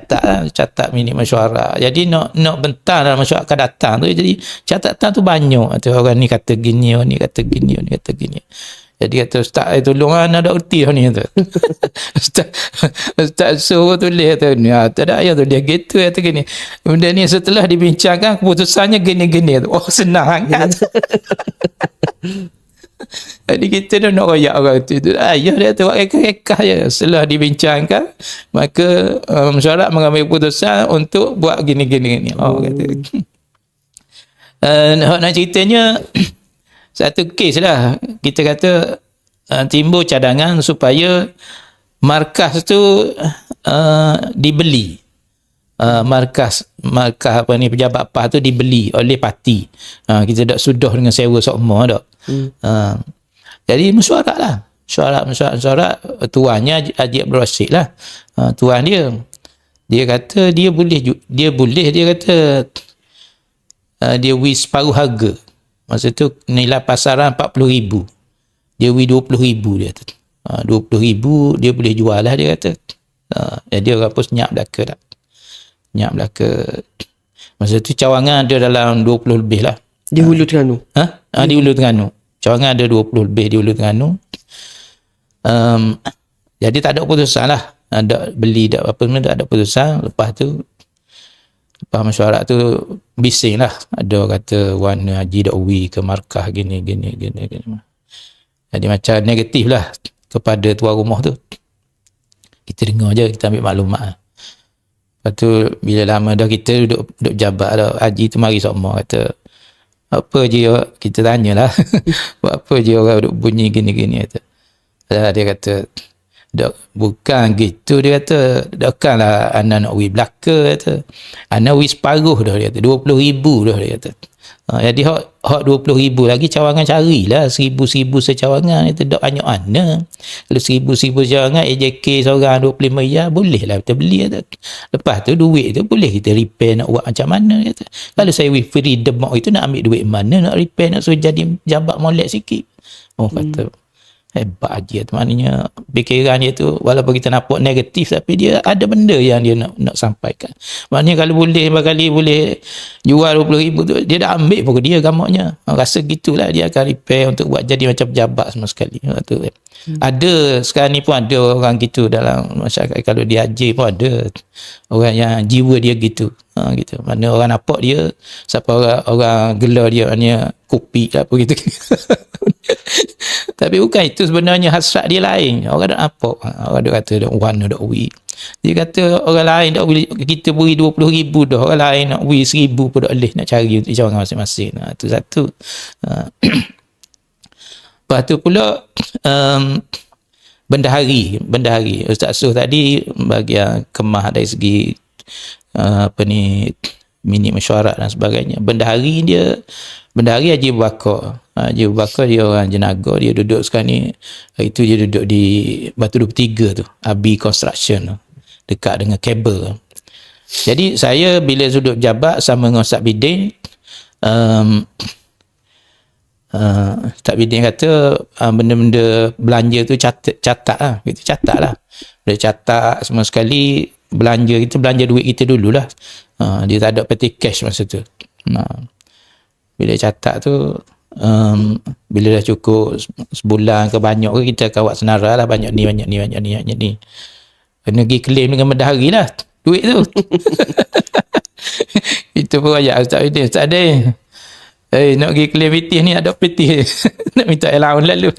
catat minit mesyuarat. Jadi nak bentar dalam mesyuarat akan datang tu, jadi catatan tu banyak. Orang ni kata gini, orang ni kata gini, orang ni kata gini. Jadi kata Ustaz tolong nak ada erti ni tu. Ustaz suruh tulis tu ni. Tak ada ayat tu dia gitu kata gini. Benda ni setelah dibincangkan keputusannya gini-gini tu. Oh senang sangat. Jadi kita dah nak royak orang tu. Ayah dia tu buat rekah-rekah je. Setelah dibincangkan, maka mesyuarat mengambil keputusan untuk buat gini-gini. Oh kata. Nak ceritanya satu kes lah. Kita kata timbul cadangan supaya markas tu dibeli. Markas apa ni, pejabat PAH tu dibeli oleh parti. Kita tak sudah dengan sewa sokma tak. Jadi mesyuarat lah. Mesyuarat tuannya Haji Abdul Rashid lah. Tuan dia kata dia kata dia wis separuh harga. Masa tu nilai pasaran 40,000. Dia wis 20,000 dia tu. 20,000 dia boleh jual lah dia kata. Jadi orang pun senyap belaka tak. Senyap belaka. Masa tu cawangan ada dalam 20 lebih lah. Di Hulu Terengganu. Di Hulu Terengganu. Cawangan ada 20 lebih di Ulu Terengganu. Jadi tak ada keputusan lah. Ada beli tak apa tak ada keputusan. Lepas mesyuarat tu bising lah. Ada orang kata warna Haji Dakwi ke markah gini. Jadi macam negatif lah kepada tuan rumah tu. Kita dengar je, kita ambil maklumat. Lepas tu bila lama dah kita duduk jabat dah, Haji tu mari semua kata, apa je kita tanyalah. Buat apa je orang duduk bunyi gini kata. Dia kata, bukan gitu, dia kata, takkanlah anak nak wui belaka kata. Anak wui separuh dah, dia kata, 20,000 dah, dia kata. Jadi hak 20,000 lagi cawangan carilah 1,000 secawangan, itu tak banyak mana. Kalau 1,000 cawangan AJK seorang 25 ya boleh lah kita beli kata. Lepas tu duit tu boleh kita repair nak buat macam mana kata. Kalau saya with freedom itu nak ambil duit mana nak repair, nak suruh jadi jabat molek sikit. Kata hebat Haji tu, maknanya fikiran dia tu walaupun kita nampak negatif tapi dia ada benda yang dia nak sampaikan. Maknanya kalau boleh berkali boleh jual 20,000 tu dia dah ambil pun dia gamaknya. Rasa gitulah dia akan repair untuk buat jadi macam pejabat semua sekali. Ada sekarang ni pun ada orang gitu dalam masyarakat. Kalau dia haji pun ada orang yang jiwa dia gitu. Gitu. Mana orang nampak dia siapa orang gelar dia maknanya kopi apa gitu. Tapi bukan itu sebenarnya hasrat dia lain. Orang dah nampak. Orang dah kata warna dak wi. Dia kata orang lain dak wi, kita beri 20,000 dah. Orang lain nak wi 1,000 pun dak boleh nak cari untuk cawangan masing-masing. Itu satu. Lepas tu pula bendahari Ustaz Suh tadi bahagian kemah dari segi minit mesyuarat dan sebagainya. Bendahari Haji Abu Bakar. Haji Abu Bakar dia orang Jenaga, dia duduk sekarang ni, itu dia duduk di Batu 23 tu, Abi Construction tu, dekat dengan kabel. Jadi saya bila duduk jabat sama dengan Ustaz Bidin, Ustaz Bidin kata benda-benda belanja tu catat lah, kita catat lah. Bila catat semua sekali belanja duit kita dululah. Dia tak ada petty cash masa tu. Bila catat tu bila dah cukup sebulan ke banyak ke, kita akan buat senarai lah, banyak ni. Kena pergi claim dengan bendahari lah duit tu. Itu pun ayat Ustaz Bidin, Ustaz Adin, nak pergi claim peti ni ada peti. Nak minta allowance lalu.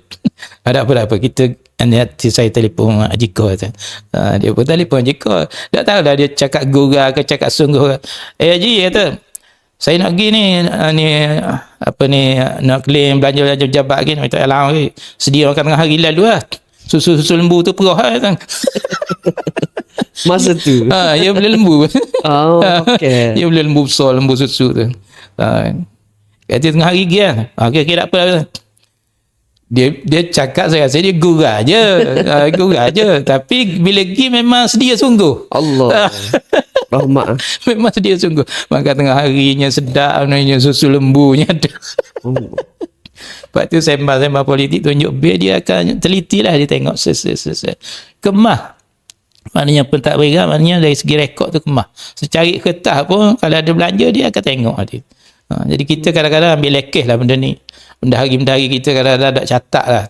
Ada apa kita nanti saya telefon Haji Ko. Dia pun telefon Haji Ko. Tak tahu lah dia cakap gurau ke cakap sungguh. Haji kata, saya nak pergi ni nak claim belanja pejabat lagi, nak minta allowance. Sedia makan tengah hari lalu lah. Susu lembu tu perah kan. Masa tu. Dia boleh lembu. Okay. Dia boleh lembu besar, lembu susu tu. Kata tengah hari lagi kan. Kira apa lah. Dia cakap, saya rasa dia gurau je. Tapi bila pergi memang sedia sungguh. Allah. Rahmat. Memang sedia sungguh. Makan tengah harinya sedap, susu lembunya ada. Lepas tu sembang politik tunjuk bil, dia akan teliti lah, dia tengok kemah. Maknanya pentadbiran, maknanya dari segi rekod tu kemah. Secari kertas pun kalau ada belanja dia akan tengok dia. Jadi kita kadang-kadang ambil lekeh lah benda ni. Bendahari kita kadang-kadang tak catat lah.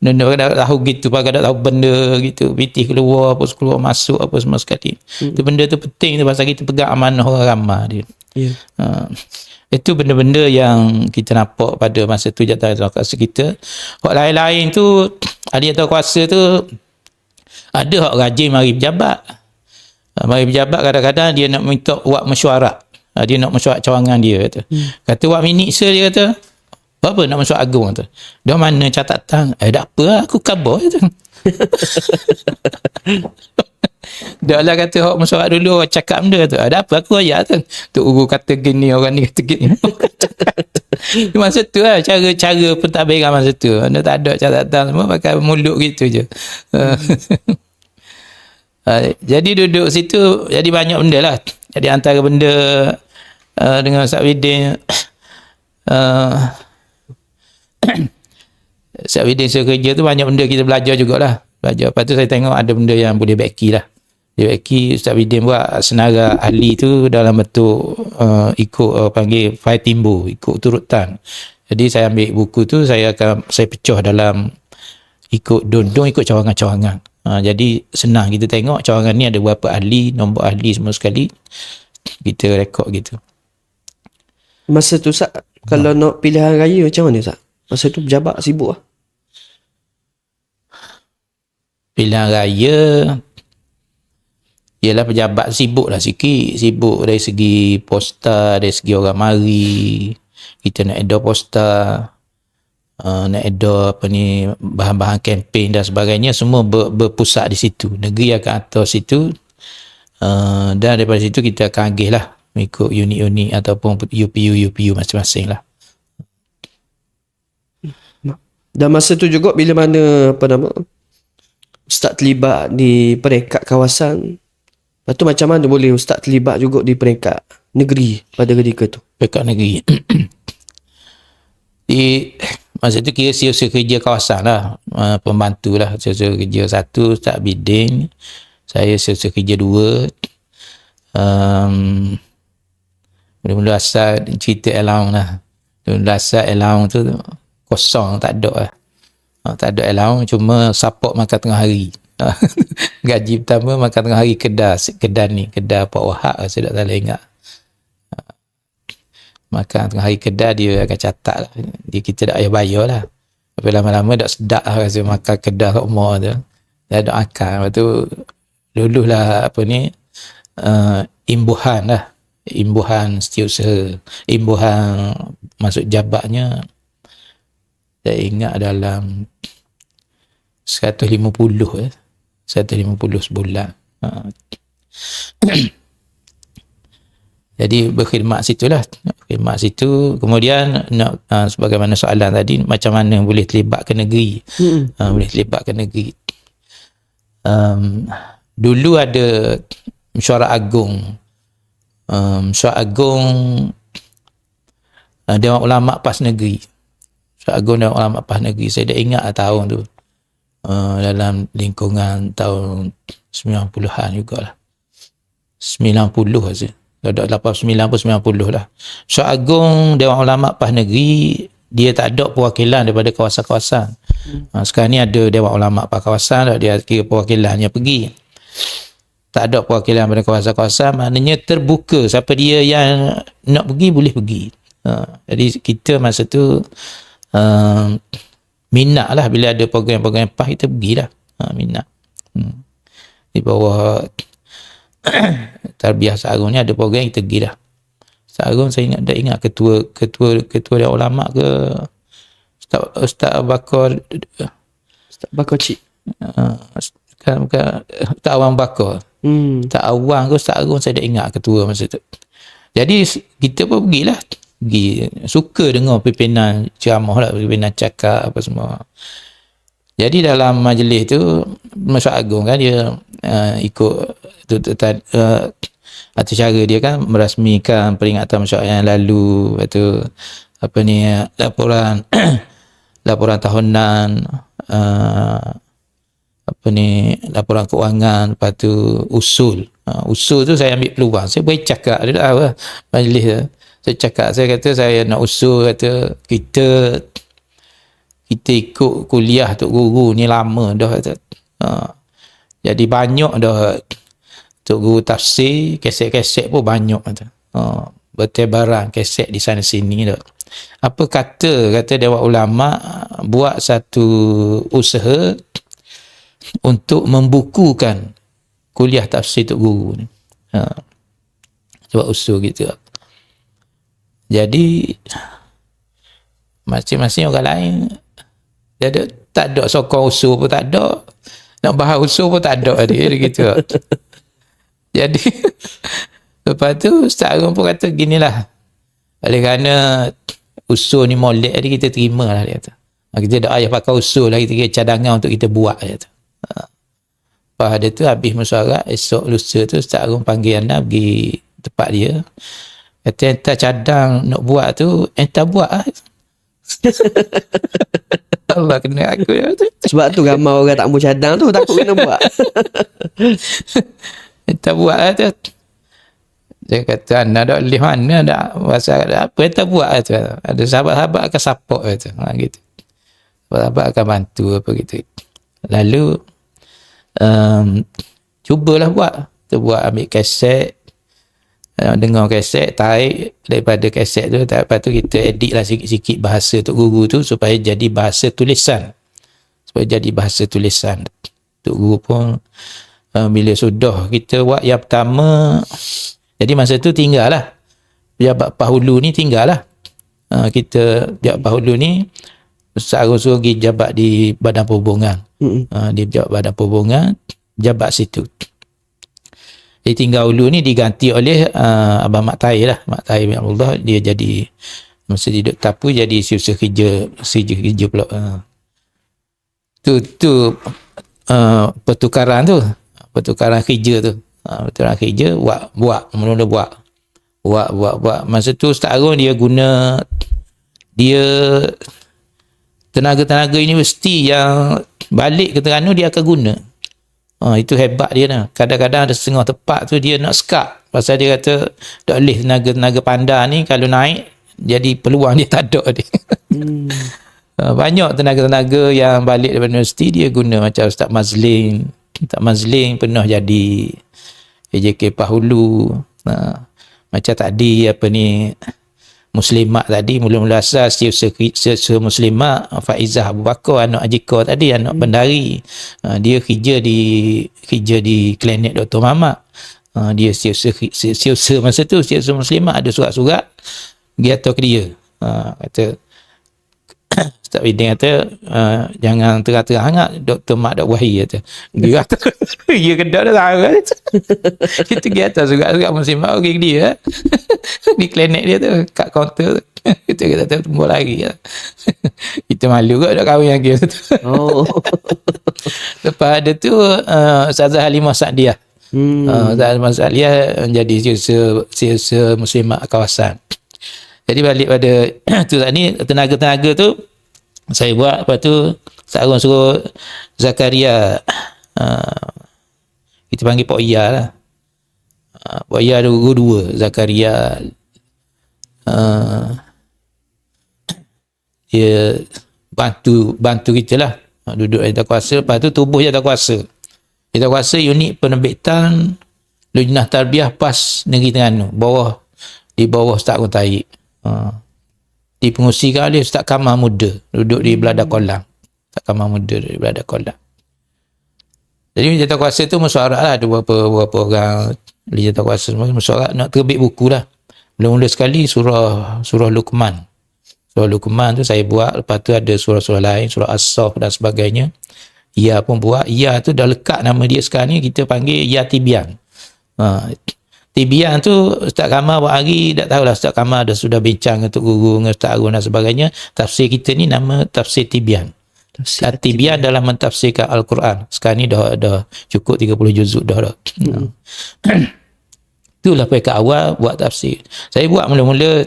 Benda kadang tahu gitu, kadang tahu benda gitu, pitih keluar masuk apa semua sekali. Itu benda tu penting tu, pasal kita pegang amanah orang ramah dia. Itu benda-benda yang kita nampak pada masa tu jabatan kuasa kita. Hak lain-lain tu, ada jabatan kuasa tu ada hak rajin mari pejabat. Mari pejabat kadang-kadang dia nak minta buat mesyuarat. Dia nak mesyuarat cawangan dia kata. Kata buat minit dia kata. Apa nak mesyuarat agung kata. Dah mana catatan? Tak apa lah, aku khabar kata. Dah lah kata hak mesyuarat dulu orang cakap benda kata. Ada apa aku ayat kata. Tok guru kata gini, orang ni kata gini. Masa tu lah cara pentadbiran masa tu. Anda tak ada catatan, semua pakai mulut gitu je. Jadi duduk situ jadi banyak benda lah. Jadi antara benda dengan Ustaz Bidin, Ustaz Bidin kerja tu banyak benda kita belajar jugalah. Lepas tu saya tengok ada benda yang boleh baiki lah. Dia baiki Ustaz Bidin buat senarai ahli tu dalam bentuk ikut panggil file timbu, ikut turutan. Jadi saya ambil buku tu, saya pecah dalam ikut dondong, ikut cawangan-cawangan. Jadi senang kita tengok cawangan ni ada berapa ahli, nombor ahli semua sekali. Kita rekod gitu. Masa tu Ustaz, kalau nak pilihan raya macam mana Ustaz? Masa tu pejabat sibuk lah. Pilihan raya ialah pejabat sibuk lah sikit. Sibuk dari segi poster, dari segi orang mari. Kita nak edor poster, nak edor bahan-bahan kempen dan sebagainya. Semua berpusat di situ. Negeri akan atur situ. Dan daripada situ kita akan agih lah mengikut unit-unit ataupun UPU masing-masing lah. Dan masa tu juga bila mana Ustaz terlibat di peringkat kawasan, lepas tu macam mana boleh Ustaz terlibat juga di peringkat negeri pada ketika tu? Peringkat negeri. Masa tu kira usaha kerja kawasan lah, pembantu lah, usaha kerja 1 Ustaz Bidin, saya usaha kerja 2. Mula-mula asal cerita allowance lah. Mula asal allowance tu kosong, tak ada lah. Tak ada allowance, cuma support makan tengah hari. Gaji pertama makan tengah hari kedai Pak Wahab, saya tak salah ingat. Makan tengah hari kedai dia akan catat lah. Kita tak payah bayar lah. Tapi lama-lama dah sedap lah rasa makan kedai kat rumah tu. Dah ada akal. Lepas tu lulus lah imbuhan lah. Imbuhan setiausaha. Imbuhan masuk jabatnya saya ingat dalam 150 sebulan. Jadi berkhidmat situlah. Khidmat situ. Kemudian sebagaimana soalan tadi, macam mana boleh terlibat ke negeri. Boleh terlibat ke negeri. Dulu ada mesyuarat agung. Mesyuarat agung Dewan Ulama PAS Negeri. Mesyuarat agung Dewan Ulama PAS Negeri. Saya dah ingat tahun tu. Dalam lingkungan tahun 90-an jugalah. 90 saja. Dah 89 pun 90 lah. Mesyuarat agung Dewan Ulama PAS Negeri, dia tak ada perwakilan daripada kawasan-kawasan. Sekarang ni ada Dewan Ulama PAS kawasan, dia kira perwakilannya pergi. Tak ada perwakilan daripada kawasan-kawasan, maknanya terbuka. Siapa dia yang nak pergi, boleh pergi. Jadi kita masa tu minat lah bila ada program-program PAS, kita pergilah. Minat. Di bawah Tarbiyah Sarung ni ada program, kita pergi dah. Sarung saya ingat ketua Dewan Ulama ke Ustaz Bakar Cik. Bukan Ustaz Awang Bakar. Ustaz Awang ke Ustaz Arung, saya dah ingat ketua masa tu. Jadi kita pun pergilah. Suka dengar pimpinan ceramah lah, pimpinan cakap apa semua. Jadi dalam majlis tu, Mesyuarat Agung kan dia ikut atau cara dia kan merasmikan peringatan mesyuarat yang lalu, lepas tu laporan tahunan, laporan keuangan, lepas tu usul tu saya ambil peluang, saya boleh cakap dia dah majlis tu. Saya kata saya nak usul, kata kita ikut kuliah Tok Guru ni lama dah, kata. Jadi banyak dah Tok Guru tafsir, keset-keset pun banyak, kata. Bertebaran keset di sana sini dah. Apa kata Dewan Ulama buat satu usaha untuk membukukan kuliah tafsir Tok Guru ni. Buat usul gitu. Jadi masing-masing orang lain dia tak ada sokong usul pun tak ada, nak bahas usul pun tak ada dia gitu. Jadi lepas tu Ustaz Arung pun kata ginilah, oleh kerana usul ni molek, jadi kita terima lah, dia kata. Kita tak payah pakai usul lah, kita kira cadangan untuk kita buat, dia kata. Lepas dia tu habis mesyuarat, esok lusa tu Ustaz Arung panggil anda pergi tempat dia, kata entah cadang nak buat tu entah buat lah. Allah kena aku ya. Sebab tu ramai orang tak mau cadang tu, takut kena buat. Entah buat lah tu. Dia kata, anda dah boleh mana dah, pasal apa kita buat kata. Ada sahabat-sahabat akan support kata. Gitu. Sahabat akan bantu apa gitu. Lalu cubalah buat. Kita buat ambil kaset, dengar kaset, tarik daripada kaset tu, lepas tu kita edit lah sikit-sikit bahasa Tok Guru tu supaya jadi bahasa tulisan. Tok Guru pun bila sudah kita buat yang pertama, jadi masa tu tinggal lah pejabat Pahulu ni tinggal lah. Kita pejabat Pahulu ni suruh pergi jabat di Badan Perhubungan. Dia pejabat Badan Perhubungan, jabat situ. Jadi tinggal Hulu ni diganti oleh Abang Mak Tahir lah. Mak Tahir bin Abdullah, dia jadi masa dia duduk Tapu jadi siusa kerja pula. Tu pertukaran kerja tu. Pertukaran kerja buat mula-mula buat. Masa tu Ustaz Harun dia guna tenaga-tenaga universiti yang balik ke Terengganu dia akan guna. Itu hebat dia lah. Kadang-kadang ada setengah tempat tu dia nak sekat. Pasal dia kata tak boleh tenaga-tenaga pandai ni kalau naik jadi peluang dia tak ada dia. Banyak tenaga-tenaga yang balik daripada universiti dia guna, macam Ustaz Mazling pernah jadi AJK Pahulu. Macam tadi Muslimat tadi mula-mula asas Siusa Muslimat Faizah Abu Bakar, anak Ajiko tadi, anak Bendari. Dia kerja di klinik Dr. Mamat. Dia siusa masa tu, Siusa Muslimat ada surat-surat dia atau ke dia. Kata Ustaz Bidin kata jangan terang-terang hangat Dr. Mak Dok Wahid kata. Dia kata dia kedai dah tahu kan. Kita pergi atas surat-surat Muslimat pergi ke dia. Di klinik dia tu kat kaunter. Kita kata tunggu lagi. Kita malu kot nak kahwin yang dia tu. Lepas ada tu Ustazah Halimah Sa'diah. Ustazah Halimah Sa'diah menjadi siusa Muslimat kawasan. Jadi balik pada tu tadi, tenaga-tenaga tu saya buat. Lepas tu Sarung suruh Zakaria, kita panggil Pak Iya lah. Pak Iya ada guru dua, Zakaria dia bantu kita lah, duduk Jatakuasa. Lepas tu tubuh Jatakuasa unit penerbitan Lujnah Tarbiyah PAS Negeri Terengganu, di bawah Ustaz Harun Taib. Dipengusikan oleh Ustaz Kamal Muda, duduk di Belada Kolam. Ustaz Kamal Muda di Belada Kolam. Jadi Jatakuasa tu mesyuarat lah, ada beberapa orang di Jatakuasa semua mesyuarat nak terbit buku lah. Mula-mula sekali surah Luqman. Surah Luqman tu saya buat. Lepas tu ada surah-surah lain, surah As-Saff dan sebagainya. Ia pun buat. Ia tu dah lekat nama dia sekarang ni, kita panggil Ia Tibian. Tibian tu Ustaz Kamal buat hari, tak tahulah Ustaz Kamal dah sudah bincang dengan Tok Guru, dengan Ustaz Harun dan sebagainya. Tafsir kita ni nama tafsir Tibian. Tibian dalam mentafsirkan Al-Quran. Sekarang ni dah cukup 30 juzuk dah. Itulah peringkat awal buat tafsir. Saya buat mula-mula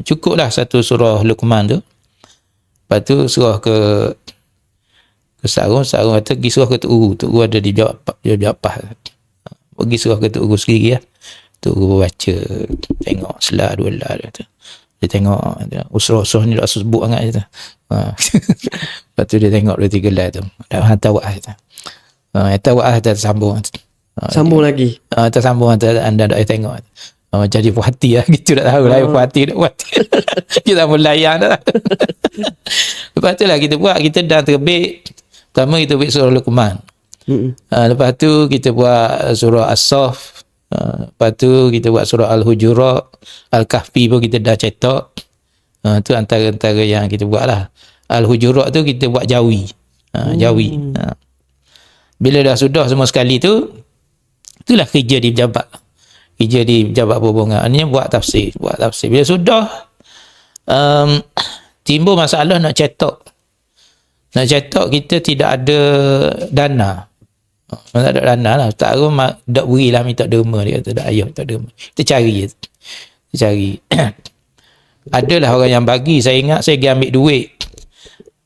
cukuplah satu surah Luqman tu. Lepas tu surah ke Sarung kata pergi surah ke Tok Guru. Tok Guru ada di jawab apa. Pergi surah ke Tok Guru sendiri lah. Tok Guru baca, tengok selah dua lah dia tengok usrah-usrah ni tak sebut sangat je tu. Lepas tu dia tengok 2-3 lah tu, dah hantar wa'ah tu. Hantar wa'ah dah sambung lagi tersambung anda dah tengok. Jadi puas hati lah gitu, tak tahu lah puas hati kita mula layan dah. Lepas tu lah kita buat, kita dah terbit. Pertama kita buat surah Luqman. Lepas tu kita buat surah As-Saff. Lepas tu kita buat surah Al-Hujurat, Al-Kahfi pun kita dah cetak. Tu antara-antara yang kita buat lah. Al-Hujurat tu kita buat Jawi. Bila dah sudah semua sekali tu, itulah kerja di pejabat perhubungan. Ini buat tafsir. Bila sudah timbul masalah nak cetak kita tidak ada dana. Tak ada dana lah. Ustaz Harun tak berilah minta derma. Dia kata tak ayah minta derma. Kita cari. Adalah orang yang bagi. Saya ingat saya pergi ambil duit.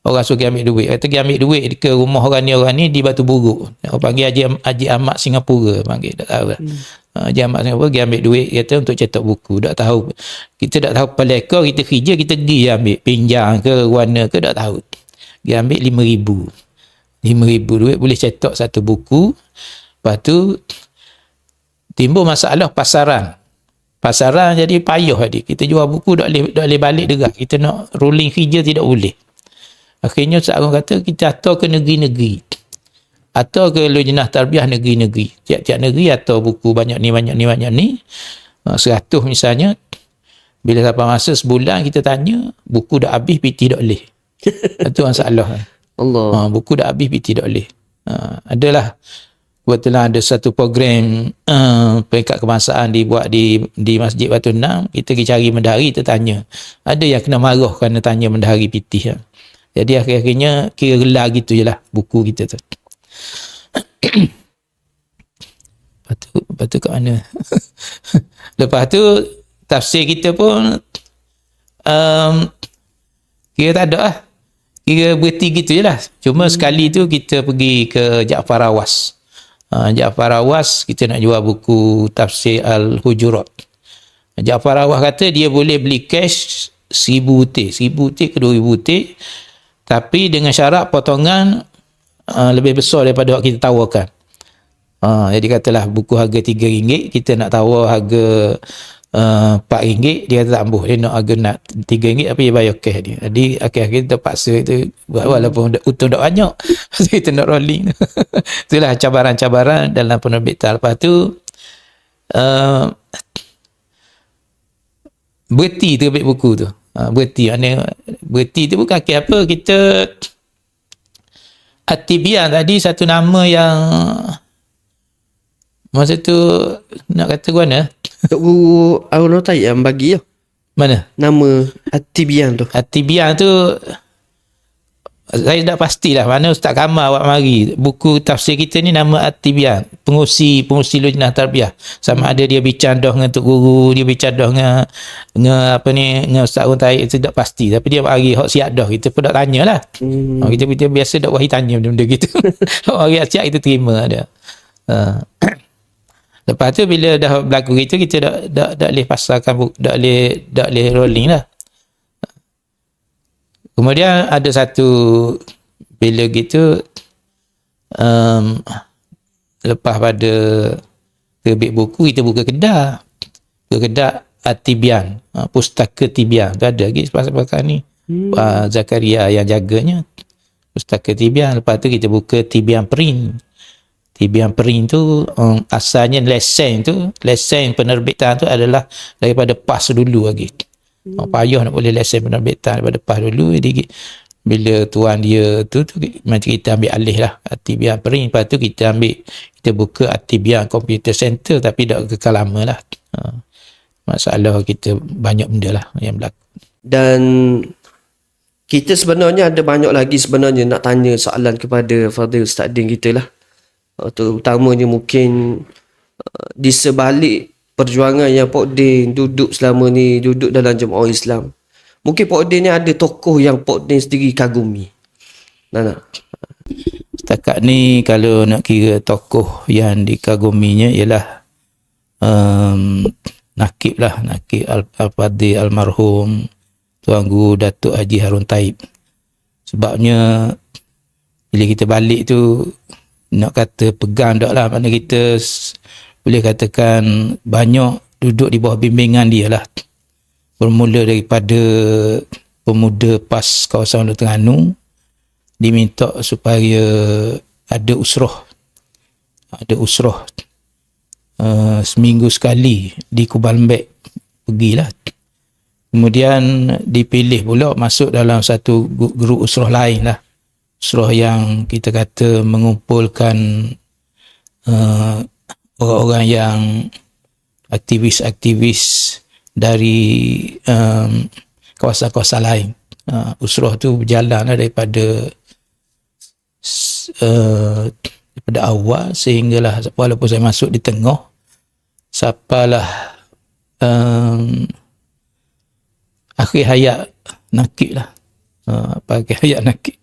Orang suruh pergi ambil duit. Kata pergi ambil duit ke rumah orang ni di Batu Buruk. Orang panggil Haji Ahmad Singapura. Panggil tak tahu lah. Jamak Singapura pergi ambil duit kata untuk cetak buku. Tak tahu. Kita tak tahu peleka kita kerja, kita pergi ambil pinjam ke warna ke, tak tahu. Dia ambil RM5,000. RM5,000 duit boleh cetak satu buku. Lepas tu timbul masalah pasaran. Pasaran jadi payah tadi. Kita jual buku tak boleh balik derak. Kita nak rolling kerja tidak boleh. Akhirnya Ustaz Agung kata kita atur ke negeri-negeri. Atau ke lujnah tarbiyah negeri-negeri. Tiap-tiap negeri atau buku banyak ni 100 misalnya. Bila sampai masa sebulan kita tanya, buku dah habis PT tak boleh. Itu masalah. Allah. Buku dah habis PT tak boleh. Adalah kebetulan ada satu program peringkat kebangsaan dibuat di Masjid Batu Enam. Kita pergi cari mendahari, kita tanya. Ada yang kena marah kerana tanya mendahari PT. Jadi akhir-akhirnya kira gelar gitu je lah buku kita tu. Lepas tu kat mana? Lepas tu tafsir kita pun kira tak ada lah. Kira berhenti gitu je lah. Cuma sekali tu kita pergi ke Jaafar Awas. Jaafar Awas kita nak jual buku tafsir Al-Hujurat. Jaafar Awas kata dia boleh beli cash 1,000 butir. 1,000 butir ke 2,000 butir. Tapi dengan syarat potongan lebih besar daripada what kita tawarkan. Jadi katalah buku harga RM3, kita nak tawar harga RM4, dia kata tak ambuh, dia nak harga nak RM3 tapi dia bayar cash dia. Jadi akhir-akhir terpaksa itu walaupun untung tak banyak kita nak rolling. Itulah cabaran-cabaran dalam penerbitan. Lepas tu berhenti terbit buku tu. Berhenti tu bukan kira apa, kita At-Tibyan tadi satu nama yang masa tu nak kata ke mana? Tok Guru Arun Tayyib yang bagi Mana? nama At-Tibyan tu. At-Tibyan tu saya tak pastilah mana Ustaz Kamal awak mari. Buku tafsir kita ni nama At-Tibyan. Pengusi lujnah tarbiyah. Sama ada dia bercandah dengan Tok Guru, dia bercandah dengan Ustaz Arun Tayyib, itu tak pasti. Tapi dia mari hak siap dah. Kita pun tak tanyalah. Kita biasa tak wahi tanya benda-benda gitu. Hak mari siap kita terima dia. Lepas tu bila dah berlaku gitu, kita tak boleh pasarkan buku, tak boleh rolling lah. Kemudian ada satu bila gitu lepas pada terbit buku, kita buka kedai At-Tibyan, Pustaka Tibyan tu ada lagi sebelah ni. Zakaria yang jaganya Pustaka Tibyan. Lepas tu kita buka Tibyan Print. Tibyan Print tu asalnya lesen penerbitan tu adalah daripada PAS dulu lagi. Payah nak boleh lesen penerbitan daripada PAS dulu. Jadi bila tuan dia tu macam kita ambil alih lah At-Tibyan Print. Lepas tu kita buka At-Tibyan Computer Center, tapi tak kekal lama lah. Masalah kita banyak benda lah yang berlaku. Dan kita sebenarnya ada banyak lagi sebenarnya nak tanya soalan kepada Fadil Ustaz Din kita lah. Terutamanya mungkin di sebalik perjuangan yang Pok Din duduk selama ni, duduk dalam jemaah Islam. Mungkin Pok Din ni ada tokoh yang Pok Din sendiri kagumi. Nana. Setakat ni kalau nak kira tokoh yang dikaguminya ialah Nakib Al-Fadhil almarhum Tuan Guru Datuk Haji Harun Taib. Sebabnya bila kita balik tu nak kata pegang tak lah, mana kita boleh katakan banyak duduk di bawah bimbingan dia lah. Bermula daripada pemuda PAS kawasan Ulu Terengganu, diminta supaya ada usrah seminggu sekali di Kubalmbek, pergilah. Kemudian dipilih pula masuk dalam satu grup usrah lain lah, usrah yang kita kata mengumpulkan orang-orang yang aktivis-aktivis dari kawasan-kawasan lain. Usrah tu berjalan daripada awal sehinggalah walaupun saya masuk di tengah, sampailah akhir hayat Nakib lah. Akhir hayat Nakib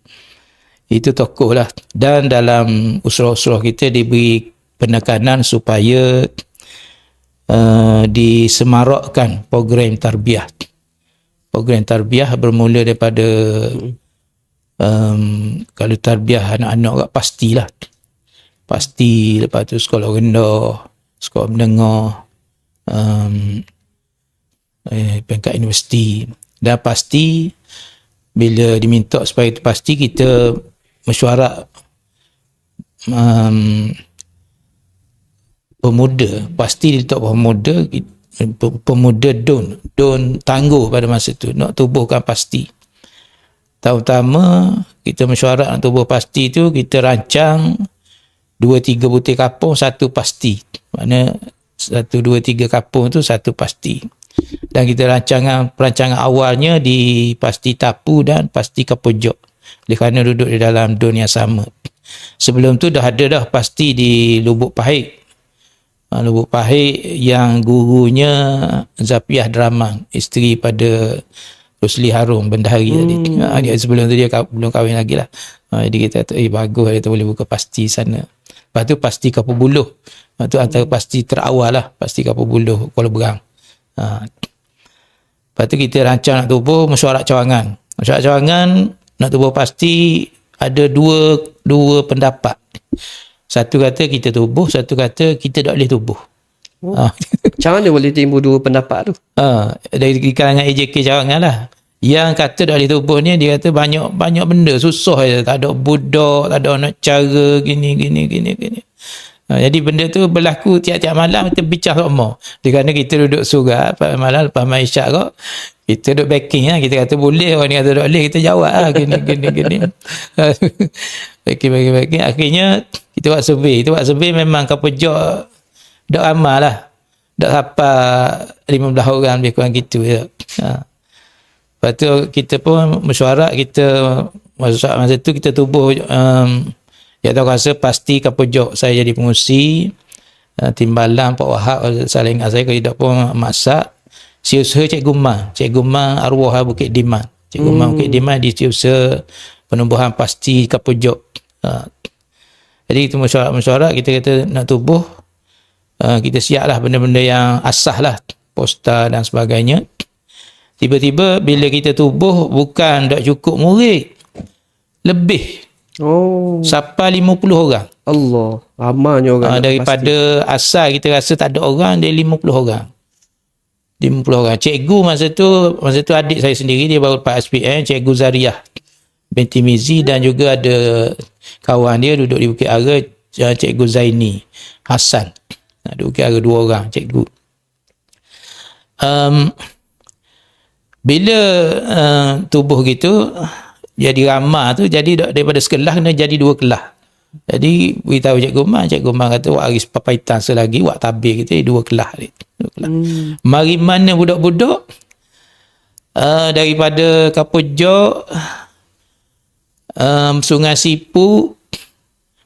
itu tokoh lah. Dan dalam usrah-usrah kita diberi penekanan supaya disemarakkan program tarbiyah. Program tarbiyah bermula daripada kalau tarbiyah anak-anak pastilah. Pasti, lepas tu sekolah rendah, sekolah menengah, peringkat universiti. Dan pasti bila diminta supaya itu pasti, kita mesyuarat pemuda, pasti diletak pemuda don tangguh pada masa tu, nak tubuhkan pasti. Tahun pertama kita mesyuarat nak tubuh pasti tu, kita rancang 2-3 butir kapung, satu pasti. Maknanya 1-2-3 kapung tu satu pasti. Dan kita perancangan awalnya di pasti Tapu dan pasti Kapujok, oleh kerana duduk di dalam don yang sama. Sebelum tu dah ada dah pasti di Lubuk Pahit. Lubuk Pahit yang gurunya Zapiah Dramang, isteri pada Rusli Harum Bendahari tadi. Dia sebelum tu dia belum kahwin lagi lah. Jadi kita kata, bagus, kita boleh buka pasti sana. Lepas tu pasti Kapu Buluh. Itu antara pasti terawal lah, pasti Kapu Buluh, Kuala Berang. Lepas tu kita rancang nak tubuh mesyuarat cawangan. Mesyuarat cawangan nak tubuh pasti ada dua pendapat. Satu kata kita tubuh, satu kata kita tak boleh tubuh. Macam mana boleh timbul dua pendapat tu? Dari kalangan AJK cawangan lah. Yang kata tak boleh tubuh ni, dia kata banyak benda susah je. Tak ada budak, tak ada nak cara, gini. Jadi benda tu berlaku tiap-tiap malam kita bincang sama. Kerana kita duduk surat malam lepas main isyak kok, kita duduk backing lah. Kita kata boleh, orang ni kata tak boleh, kita jawab lah gini. backing. Akhirnya kita buat survey. Memang Kapujok dak ramai lah, dak sampai 15 orang, lebih kurang gitu je. Lepas tu kita pun mesyuarat, kita masa tu kita tubuh ya tahu rasa pasti Kapujok saya jadi pengurusi, timbalan Pak Wahab saling ingat saya, kalau tidak pun masak. Siusaha Cikgu Mang arwah Bukit Diman. Cikgu Mang Bukit Diman di siusaha penubuhan pasti Kapujok. Jadi kita mesyuarat, kita kata nak tubuh, kita siap lah benda-benda yang asah lah, poster dan sebagainya. Tiba-tiba bila kita tubuh, bukan tak cukup murid, lebih. Sampai 50 orang. Allah, ramanya orang. Daripada asal kita rasa tak ada orang, dia 50 orang. 50 orang. Cikgu masa tu adik saya sendiri, dia baru lepas SPM, Cikgu Zariah binti Mizi, dan juga ada kawan dia duduk di Bukit Ara, Cikgu Zaini Hassan. Di Bukit Ara 2 orang cikgu. Bila tubuh gitu jadi ramah tu, jadi daripada sekelah kena jadi 2 kelah. Jadi beritahu Cikgu Mang kata wak hari papaitan selagi wak tabir kita 2 kelah. Mari mana budak-budak daripada Kapujok, Sungai Sipu,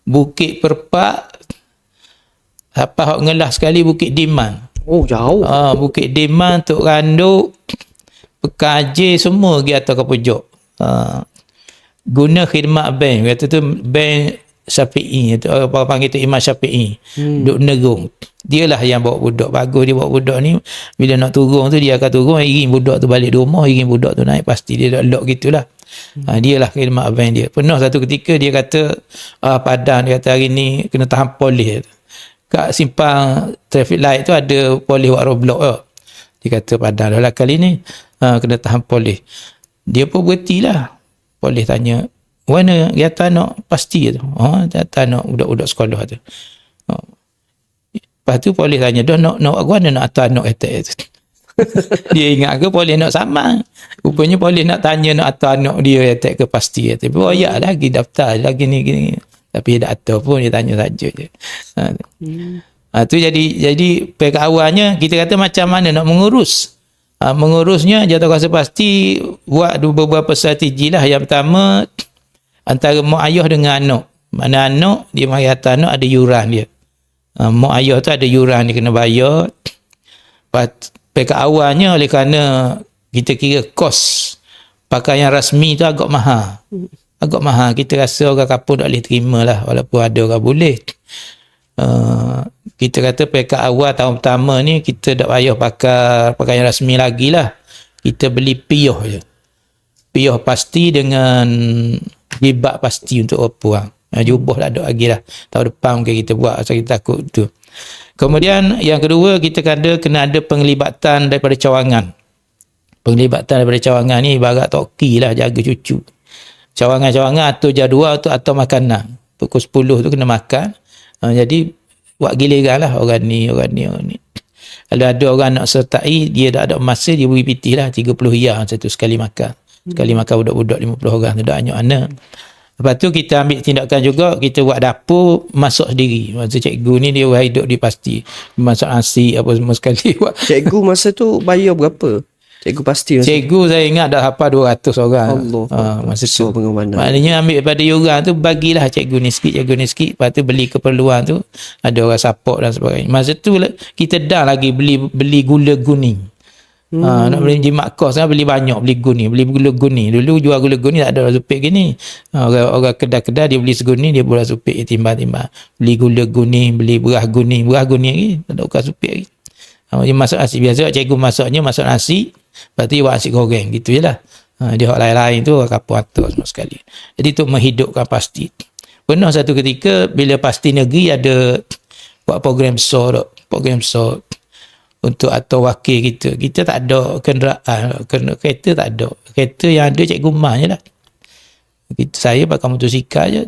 Bukit Perpak, apa ngelah sekali Bukit Diman. Jauh. Bukit Diman, Tok Randuk, Pekajir, semua pergi atas Kapujok. Guna khidmat bank, kata tu bank Syafi'i, apa panggil tu Imam Syafi'i, duk Nerung. Dialah yang bawa budak. Bagus dia bawa budak ni, bila nak turun tu dia akan turun, iring budak tu balik di rumah, iring budak tu naik, pasti dia dah lock gitulah. Dialah khidmat bank dia. Pernah satu ketika dia kata Padang, dia kata hari ni kena tahan polis. Kat simpang traffic light tu ada polis buat roadblock tu. Dia kata Padang dah kali ni kena tahan polis. Dia pun berhentilah. Polis tanya, mana dia nak pasti tu? Dia nak budak-budak sekolah tu. Lepas tu polis tanya, dah nak mana nak atas nak attack tu? Dia ingat ke polis nak sama? Rupanya polis nak tanya nak atas anak dia attack ke pasti. Tapi ya lagi daftar lagi ni. Tapi dia tak tahu pun, dia tanya saja je. Tu jadi pihak awalnya kita kata macam mana nak mengurus. Mengurusnya jatuh rasa pasti buat beberapa strategi lah. Yang pertama, antara mak ayah dengan anak. Mana anak dia mari atas anak ada yuran dia. Mak ayah tu ada yuran dia kena bayar. Pihak awalnya oleh kerana kita kira kos pakaian rasmi tu agak mahal. Kita rasa orang kampung tak boleh terima lah, walaupun ada orang boleh. kita kata peringkat awal tahun pertama ni kita tak payah pakai pakaian rasmi lagi lah. Kita beli piyuh je. Piyuh pasti dengan jilbab pasti untuk perempuan. Jubah tak ada lagi lah. Tahun depan mungkin kita buat, pasal kita takut tu. Kemudian yang kedua, kita kena ada penglibatan daripada cawangan. Penglibatan daripada cawangan ni ibarat toki lah, jaga cucu. Cawangan-cawangan atur jadual tu, atur makanan. Pukul 10 tu kena makan. Jadi buat giliran lah orang ni. Kalau ada orang nak sertai, dia tak ada masa, dia beri pitih lah 30 riyal satu sekali makan. Sekali makan budak-budak 50 orang tu, tak banyak anak. Lepas tu kita ambil tindakan juga, kita buat dapur, masak sendiri. Masa cikgu ni dia hidup di pasti. Masak nasi apa semua sekali buat. Cikgu masa tu bayar berapa? Cikgu pasti masa Cikgu saya ingat dah hafal 200 orang. Allah. Masa tu. Pengumuman. Maknanya ambil daripada yuran tu, bagilah cikgu ni sikit. Lepas tu beli keperluan tu, ada orang support dan sebagainya. Masa tu kita dah lagi beli gula kuning. Nak beli jimat kos kan, beli banyak, beli gula kuning. Dulu jual gula kuning tak ada supik gini. Orang kedai-kedai dia beli seguni, dia boleh supik timbang-timbang. Beli gula kuning, beli beras kuning lagi, tak ada ukar supik lagi. Dia masak nasi biasa, cikgu masaknya masak nasi, lepas tu dia buat nasi goreng, gitu je lah. Dia hak lain-lain tu kapur atur semua sekali. Jadi tu menghidupkan pasti. Pernah satu ketika bila pasti negeri ada buat program besar untuk atau wakil kita tak ada kenderaan, kereta tak ada. Kereta yang ada cikgu Mah je lah. Saya pakai motosikal je.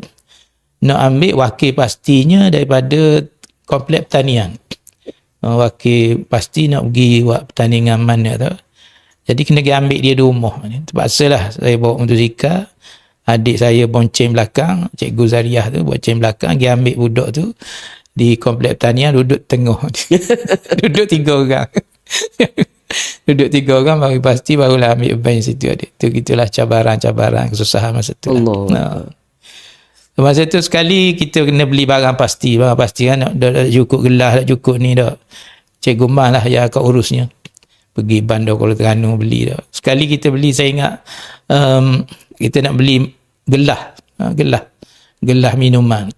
Nak ambil wakil pastinya daripada komplek pertanian. Wakil pasti nak pergi buat pertandingan mana tu. Jadi kena pergi ambil dia di rumah. Terpaksalah saya bawa motosikal. Adik saya bonceng belakang, cikgu Zariah tu bonceng belakang, pergi ambil budak tu di komplek pertanian, duduk tengah. Duduk 3 orang. Duduk 3 orang barulah ambil ban situ. Itu gitulah cabaran-cabaran kesusahan masa tu. Allah. Masa tu sekali kita kena beli barang pasti kan, dah cukup gelas, dah cukup ni dah. Cikgu Mah lah yang akan urusnya. Pergi Bandar Kuala Terengganu beli dah. Sekali kita beli, saya ingat kita nak beli gelas minuman.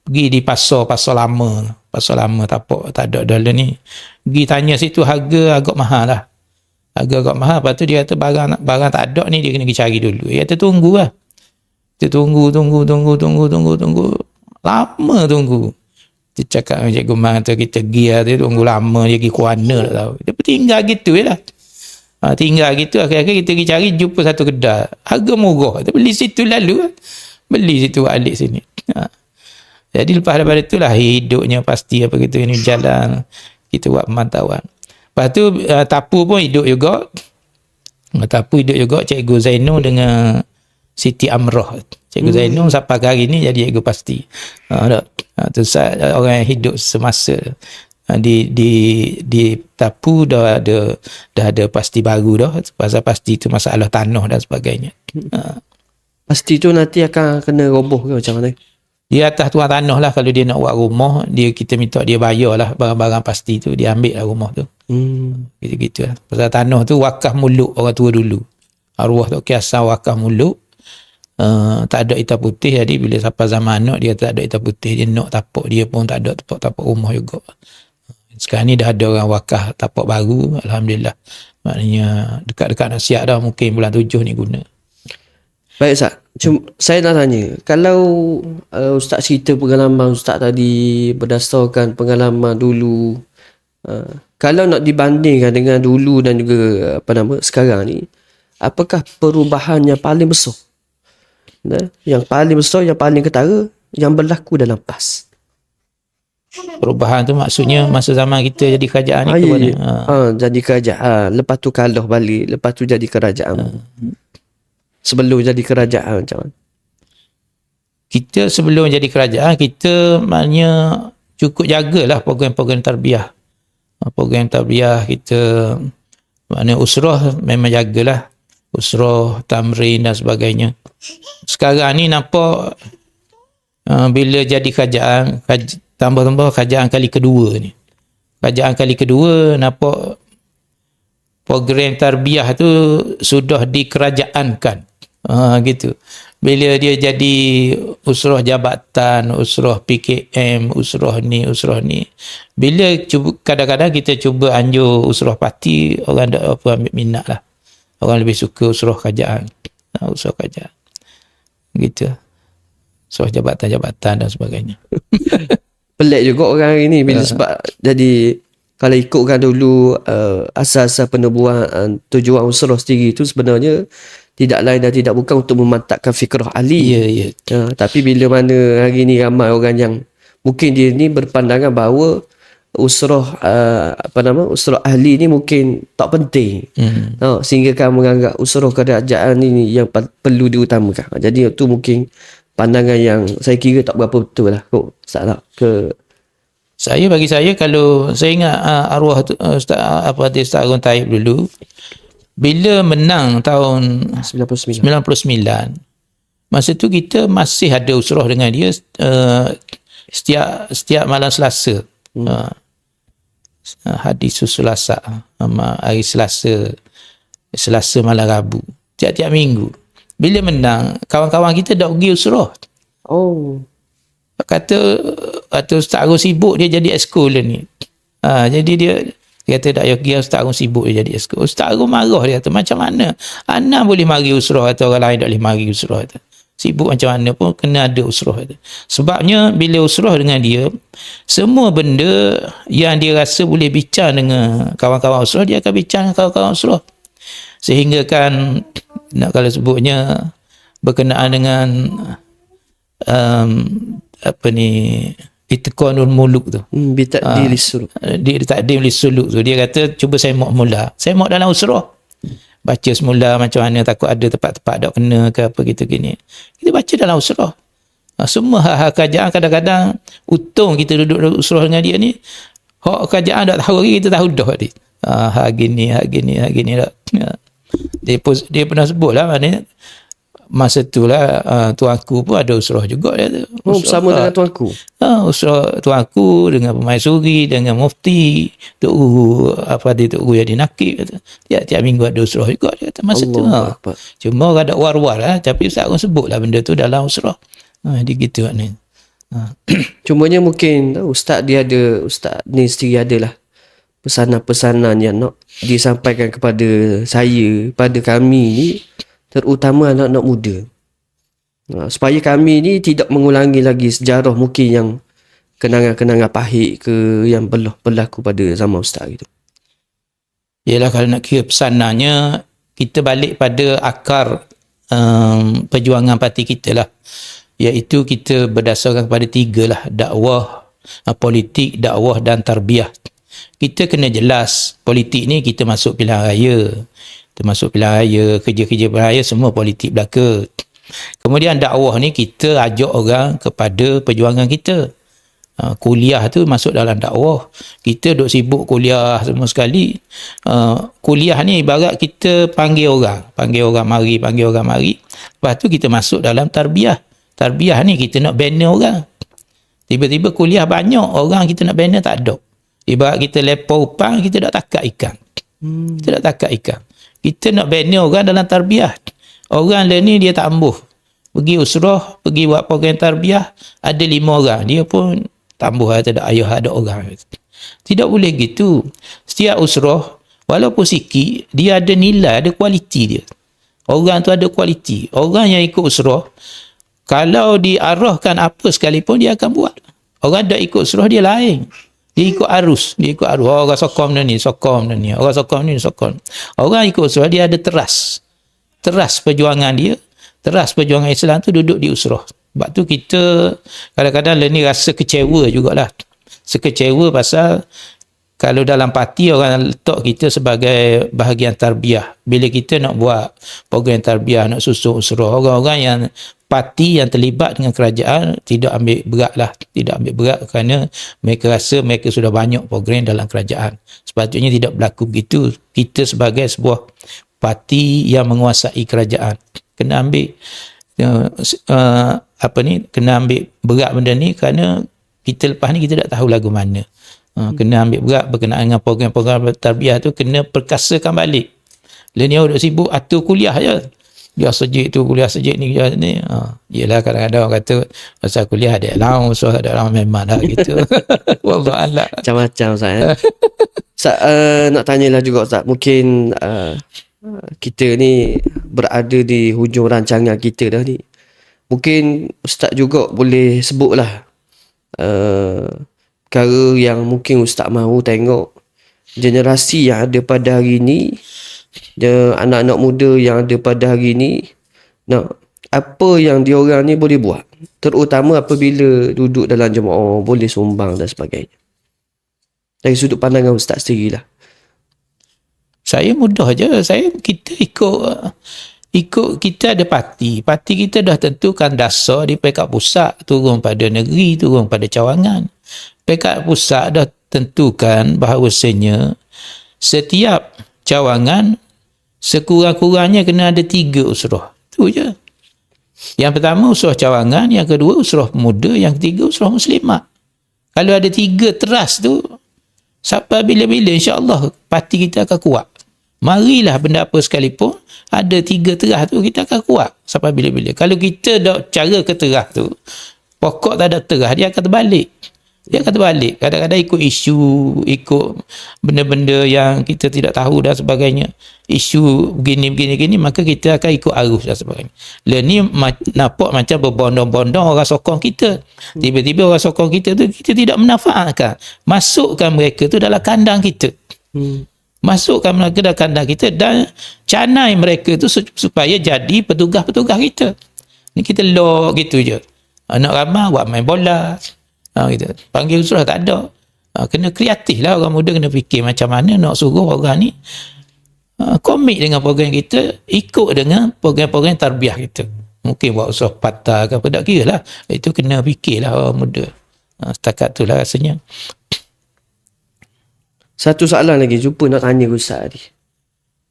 Pergi di pasar lama tak ada dollar ni. Pergi tanya situ, harga agak mahal lah. Lepas tu dia kata barang tak ada ni, dia kena pergi cari dulu. Dia kata tunggu lah. Kita tunggu. Lama tunggu. Dia cakap dengan cikgu Mak, kita pergi lah, dia tunggu lama, dia pergi kuana tak tahu. Dia tinggal gitu je lah. Tinggal gitu, akhir-akhir kita pergi cari, jumpa satu kedai. Harga murah. Kita beli situ lalu lah. Beli situ balik sini. Jadi lepas daripada itulah hidupnya pasti apa kita ini jalan. Kita buat pemantauan. Lepas tu Tapu pun hidup juga. Cikgu Zainul dengan Siti Amrah. Cikgu Zainul sampai hari ni jadi cikgu pasti. Tu orang yang hidup semasa di Tapu dah ada pasti baru dah. Pasal pasti tu masalah tanah dan sebagainya. Pasti tu nanti akan kena roboh ke macam mana? Di atas tuan tanah lah, kalau dia nak buat rumah, kita minta dia bayar lah barang-barang pasti tu, dia ambil lah rumah tu. Gitu-gitu lah. Pasal tanah tu wakaf muluk orang tua dulu. Arwah Tok Kiasan wakaf muluk. Tak ada hitam putih, jadi bila sampai zaman anak dia tak ada hitam putih, dia nak tapak dia pun tak ada tapak rumah juga. Sekarang ni dah ada orang wakaf tapak baru, alhamdulillah. Maknanya dekat-dekat nak siap dah, mungkin bulan 7 ni guna. Baik Ustaz, saya nak tanya, kalau Ustaz cerita pengalaman Ustaz tadi berdasarkan pengalaman dulu, kalau nak dibandingkan dengan dulu dan juga sekarang ni, apakah perubahan yang paling besar? Yang paling besar, yang paling ketara, yang berlaku dalam PAS? Perubahan tu maksudnya masa zaman kita jadi kerajaan ni ke mana? Jadi kerajaan, lepas tu kalah balik, lepas tu jadi kerajaan. Sebelum jadi kerajaan macam mana? Kita sebelum jadi kerajaan, kita maknanya cukup jagalah program-program tarbiyah. Program tarbiyah kita, maknanya usrah memang jagalah. Usrah, tamrin dan sebagainya. Sekarang ni nampak bila jadi kerajaan, tambah-tambah kerajaan kali kedua ni. Kerajaan kali kedua nampak program tarbiyah tu sudah dikerajaankan. Gitu. Bila dia jadi usrah jabatan, usrah PKM, usrah ni. Bila kadang-kadang kita cuba anjur usrah parti, orang tak apa ambil minat lah. Orang lebih suka usrah kerajaan. Usrah kerajaan. Gitu. Usrah jabatan-jabatan dan sebagainya. Pelik juga orang hari ni bila sebab jadi kalau ikutkan dulu asas-asas penubuhan tujuan usrah sendiri tu sebenarnya tidak lain dan tidak bukan untuk memantapkan fikrah ahli. Ya. Tapi bila mana hari ni ramai orang yang mungkin dia ni berpandangan bahawa usrah usrah ahli ni mungkin tak penting. Sehingga kan menganggap usrah kerajaan ni yang perlu diutamakan. Jadi itu mungkin pandangan yang saya kira tak berapa betul lah kot. Salah ke bagi saya kalau saya ingat arwah Ustaz Harun Taib dulu bila menang tahun 99, masa tu kita masih ada usrah dengan dia setiap malam Selasa. Hadis Selasa hari Selasa malam Rabu tiap-tiap minggu. Bila menang, kawan-kawan kita dah pergi usrah. Kata Ustaz Harun sibuk dia jadi eskola ni. Jadi dia kata tak payah pergi, Ustaz Harun sibuk dia jadi eskola. Ustaz Harun marah, dia kata macam mana Ana boleh mari usrah atau orang lain tak boleh mari usrah. Sibuk macam mana pun kena ada usrah. Sebabnya bila usrah dengan dia, semua benda yang dia rasa boleh bincang dengan kawan-kawan usrah, dia akan bincang dengan kawan-kawan usrah. Sehingga kan kalau sebutnya berkenaan dengan Itqanul muluk tu. Bitakdil suluk. Takdim suluk tu. Dia kata cuba saya mula. Saya dalam usrah. Baca semula macam mana, takut ada tempat-tempat tak kena ke apa gitu gini. Kita baca dalam usrah. Semua hal-hal kerajaan kadang-kadang untung kita duduk dalam usrah dengan dia ni. Hak kerajaan tak tahu lagi, kita tahu dah dia. Hak gini dah. Dia pernah sebut lah maknanya masa tu lah tuanku pun ada usrah juga dia tu. Bersama dengan tuanku. Usrah tuanku dengan pemaisuri, dengan mufti, Tok Guru jadi nakib kata. Tiap minggu ada usrah juga dia kata masa tu. Cuma orang ada war-war lah, tapi Ustaz Harun sebut lah benda tu dalam usrah. Dia gitu maknanya. Cumanya mungkin Ustaz ni sendiri adalah pesanan-pesanan yang nak disampaikan kepada saya, pada kami ni, terutama anak-anak muda. Supaya kami ni tidak mengulangi lagi sejarah mungkin yang kenangan-kenangan pahit ke yang berlaku pada zaman Ustaz gitu. Yalah, kalau nak kira pesanannya, kita balik pada akar perjuangan parti kita lah. Iaitu kita berdasarkan kepada 3 lah. Dakwah, politik, dakwah dan tarbiyah. Kita kena jelas, politik ni kita masuk pilihan raya. Termasuk pilihan raya, kerja-kerja pilihan raya, semua politik belaka. Kemudian dakwah ni kita ajak orang kepada perjuangan kita. Kuliah tu masuk dalam dakwah. Kita duk sibuk kuliah semua sekali. Kuliah ni ibarat kita panggil orang mari. Lepas tu kita masuk dalam tarbiyah. Tarbiyah ni kita nak bina orang. Tiba-tiba kuliah banyak, orang kita nak bina tak ada. Ibarat kita lepas upang, kita tak takak ikan. Kita nak bina orang dalam tarbiyah. Orang lain ni dia tak ambuh. Pergi usrah, pergi buat program tarbiyah, ada 5 orang. Dia pun tambuh ada ayah ada orang. Tidak boleh gitu. Setiap usrah, walaupun sikit, dia ada nilai, ada kualiti dia. Orang tu ada kualiti. Orang yang ikut usrah, kalau diarahkan apa sekalipun, dia akan buat. Orang tak ikut usrah, dia lain. Dia ikut arus. Orang sokong ni. Orang sokong ni. Orang ikut usrah, dia ada teras perjuangan dia. Teras perjuangan Islam tu duduk di usrah. Sebab tu kita kadang-kadang ni rasa kecewa jugalah. Sekecewa pasal kalau dalam parti orang letak kita sebagai bahagian tarbiyah. Bila kita nak buat program tarbiyah, nak susun usrah, orang-orang yang parti yang terlibat dengan kerajaan tidak ambil berat kerana mereka rasa mereka sudah banyak program dalam kerajaan. Sepatutnya tidak berlaku begitu. Kita sebagai sebuah parti yang menguasai kerajaan kena ambil kena ambil berat benda ni, kerana kita lepas ni kita tak tahu lagu mana. Kena ambil berat berkenaan dengan program-program tarbiyah tu, kena perkasakan balik. Lain yang duk sibuk atur kuliah je. Biar sejik tu, kuliah sejik ni, kuliah ni. Yelah kadang-kadang orang kata pasal kuliah ada allowance, so ada allowance memang lah gitu. Wallahualam. Macam-macam Ustaz. Ustaz, nak tanyalah juga Ustaz. Mungkin kita ni berada di hujung rancangan kita dah ni. Mungkin Ustaz juga boleh sebutlah perkara yang mungkin Ustaz mahu tengok generasi yang ada pada hari ni, anak-anak muda yang ada pada hari ni, apa yang diorang ni boleh buat, terutama apabila duduk dalam jemaah, boleh sumbang dan sebagainya. Dari sudut pandangan Ustaz sendiri lah. Saya mudah je. Kita ikut kita ada parti kita dah tentukan dasar di peringkat pusat, turun pada negeri, turun pada cawangan. Peringkat pusat dah tentukan bahawasanya setiap cawangan sekurang-kurangnya kena ada 3 usrah. Itu je. Yang pertama usrah cawangan, yang kedua usrah pemuda, yang ketiga usrah muslimat. Kalau ada 3 teras tu, sampai bila-bila insya-Allah parti kita akan kuat. Marilah benda apa sekalipun, ada 3 terah tu kita akan kuat sampai bila-bila. Kalau kita dah cara ke terah tu, pokok tak ada terah, dia akan terbalik. Kadang-kadang ikut isu, ikut benda-benda yang kita tidak tahu dan sebagainya. Isu begini, maka kita akan ikut arus dan sebagainya. Ni nampak macam berbondong-bondong orang sokong kita. Tiba-tiba orang sokong kita tu, kita tidak menafakkan. Masukkan mereka tu dalam kandang kita. Masukkan mereka dalam kandang kita dan canai mereka tu supaya jadi petugas-petugas kita. Ni kita lock gitu je. Nak ramai buat main bola. Gitu. Panggil usrah tak ada. Kena kreatif lah, orang muda kena fikir macam mana nak suruh orang ni komit dengan program kita, ikut dengan program-program tarbiyah kita. Mungkin buat usrah patah ke apa, tak kira lah. Itu kena fikirlah orang muda. Setakat tu lah rasanya. Satu soalan lagi jumpa nak tanya Ustaz ni.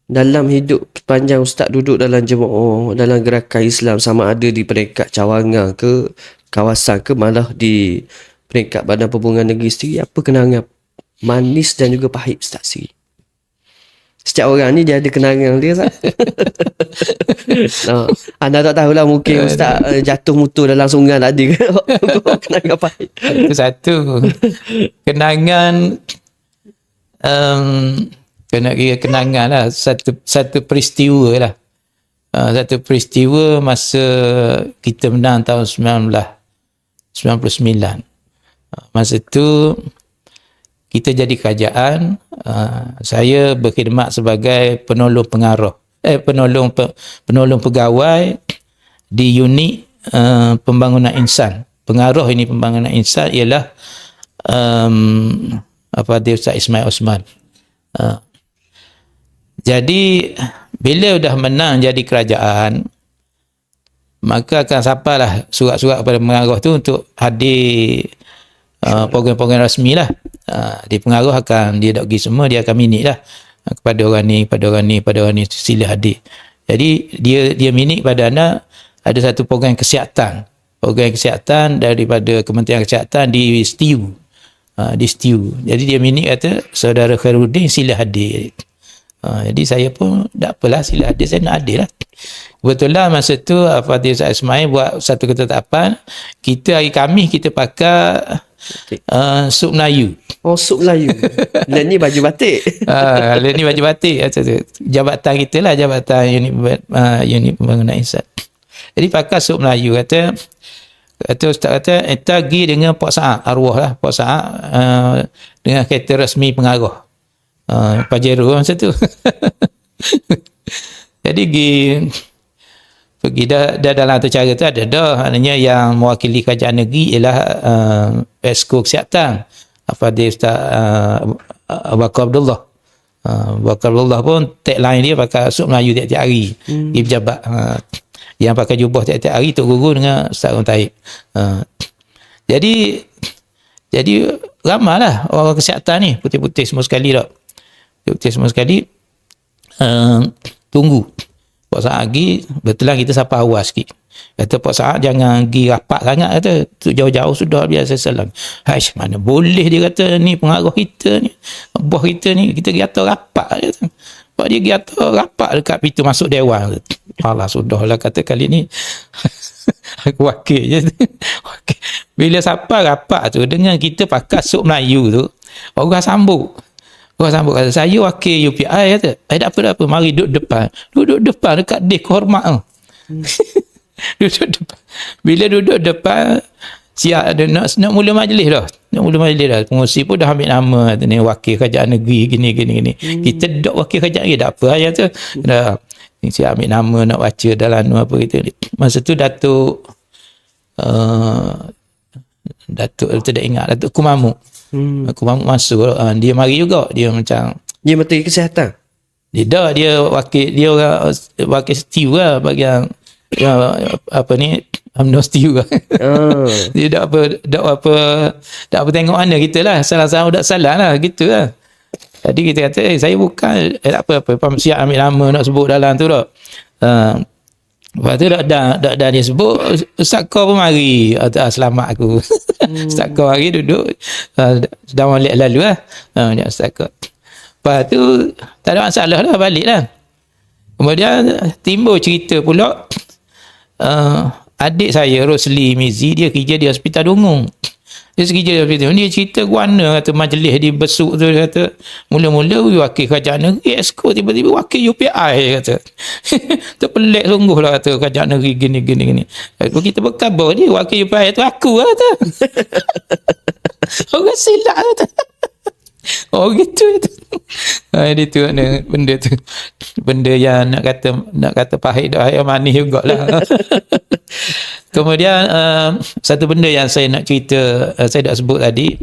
Dalam hidup panjang Ustaz duduk dalam jemaah, dalam gerakan Islam, sama ada di peringkat cawangan ke, kawasan ke, malah di peringkat Badan Perhubungan Negeri sendiri, apa kenangan manis dan juga pahit Ustaz sendiri? Setiap orang ni dia ada kenangan dia, Ustaz. Anda tak tahulah, mungkin Ustaz jatuh motor dalam sungai tadi ke. Kenangan pahit. Satu kenangan, kena kira kenangan lah, satu peristiwa lah. Satu peristiwa masa kita menang tahun 1999. Masa tu kita jadi kerajaan, saya berkhidmat sebagai penolong pengarah, penolong pegawai di unit pembangunan insan. Pengarah ini pembangunan insan ialah dia Ustaz Ismail Osman. Jadi bila dah menang jadi kerajaan, maka akan sampailah surat-surat kepada pengarah tu untuk hadir program-program rasmi lah. Di pengarah akan dia dak pergi semua, dia akan minit lah kepada orang ni sila hadir. Jadi dia minit pada anda ada satu program kesihatan daripada Kementerian Kesihatan di STIU. Jadi dia minit kata saudara Khairuddin sila hadir. Jadi saya pun tak apalah, sila hadir, saya nak hadir lah. Kebetulan masa tu Fadil Ustaz Ismail buat satu ketetapan, hari Khamis kita pakai sup Melayu. Oh, sup Melayu. Dan ni baju batik. Ni baju batik. Jabatan kita lah, jabatan unit pembangunan insan. Jadi pakai sup Melayu. Kata Ustaz kata, kita pergi dengan Pak Saad, arwah lah Pak Saad, dengan kereta resmi pengarah. Pajero masa tu. Jadi pergi dah dalam acara tu ada dah, maknanya yang mewakili kerajaan negeri ialah Esko Kesihatan Fadil Ustaz Abu Bakar Abdullah. Bakar Abdullah pun tagline dia pakai sup Melayu tiap-tiap hari di pejabat. Yang pakai jubah tiap-tiap hari Tok Guru dengan Ustaz Ron Taib. Jadi ramailah orang kesihatan ni, putih-putih semua sekali tak. Putih semua sekali tunggu Pak Saad pergi. Betulan kita sapa awal sikit. Kata Pak Saad jangan pergi rapat sangat, kata jauh-jauh sudah biasa salam. Haish, mana boleh dia kata ni pengarah kita ni, bos kita ni, kita pergi atas rapat kata. Sebab dia pergi atas rapat dekat pintu masuk dewan. Alah, sudahlah kata kali ni aku wakil je. Bila sampai rapat tu dengan kita pakai sup Melayu tu, orang sambut kata, saya wakil UPI kata. Tak apa, mari duduk depan dekat dek hormat tu. Duduk depan. Bila duduk depan, siap ada nak mula majlis dah. Pengurusi pun dah ambil nama kata ni wakil kerajaan negeri gini. Kita duduk wakil kerajaan negeri tak apa ayat tu. Dah siap ambil nama nak baca dalam apa kita. Masa tu Datuk tidak ingat Datuk Kumamu. Kumamu masuk, dia mari juga, dia macam Dia Menteri Kesihatan. dia orang wakil setiu lah bagian apa ni UMNO setiu lah. Dia tak apa tengok mana kita lah, salah-salah tak salah lah gitu lah. Jadi kita kata saya bukan tak apa siap ambil nama nak sebut dalam tu tak. Lepas tu dah dia sebut Ustaz Kor pun mari, selamat aku. Ustaz Kor mari duduk, dah balik lalu lah. Dia Ustaz Kor. Lepas tu tak ada masalah lah, balik lah. Kemudian timbul cerita pula, adik saya Rosli Mizi, dia kerja di Hospital Dungung. Dia cerita guana kata majlis di Besuk tu, dia kata mula-mula wakil kerajaan negeri Exco, tiba-tiba wakil UPI kata. Terpelik sungguh lah kata kerajaan negeri gini. Kalau kita berkhabar dia wakil UPI tu aku lah kata. Orang silap kata. Oh gitu itu. Dia tu benda tu. Benda yang nak kata pahit dah yang manis jugalah. Kemudian satu benda yang saya nak cerita, saya dah sebut tadi,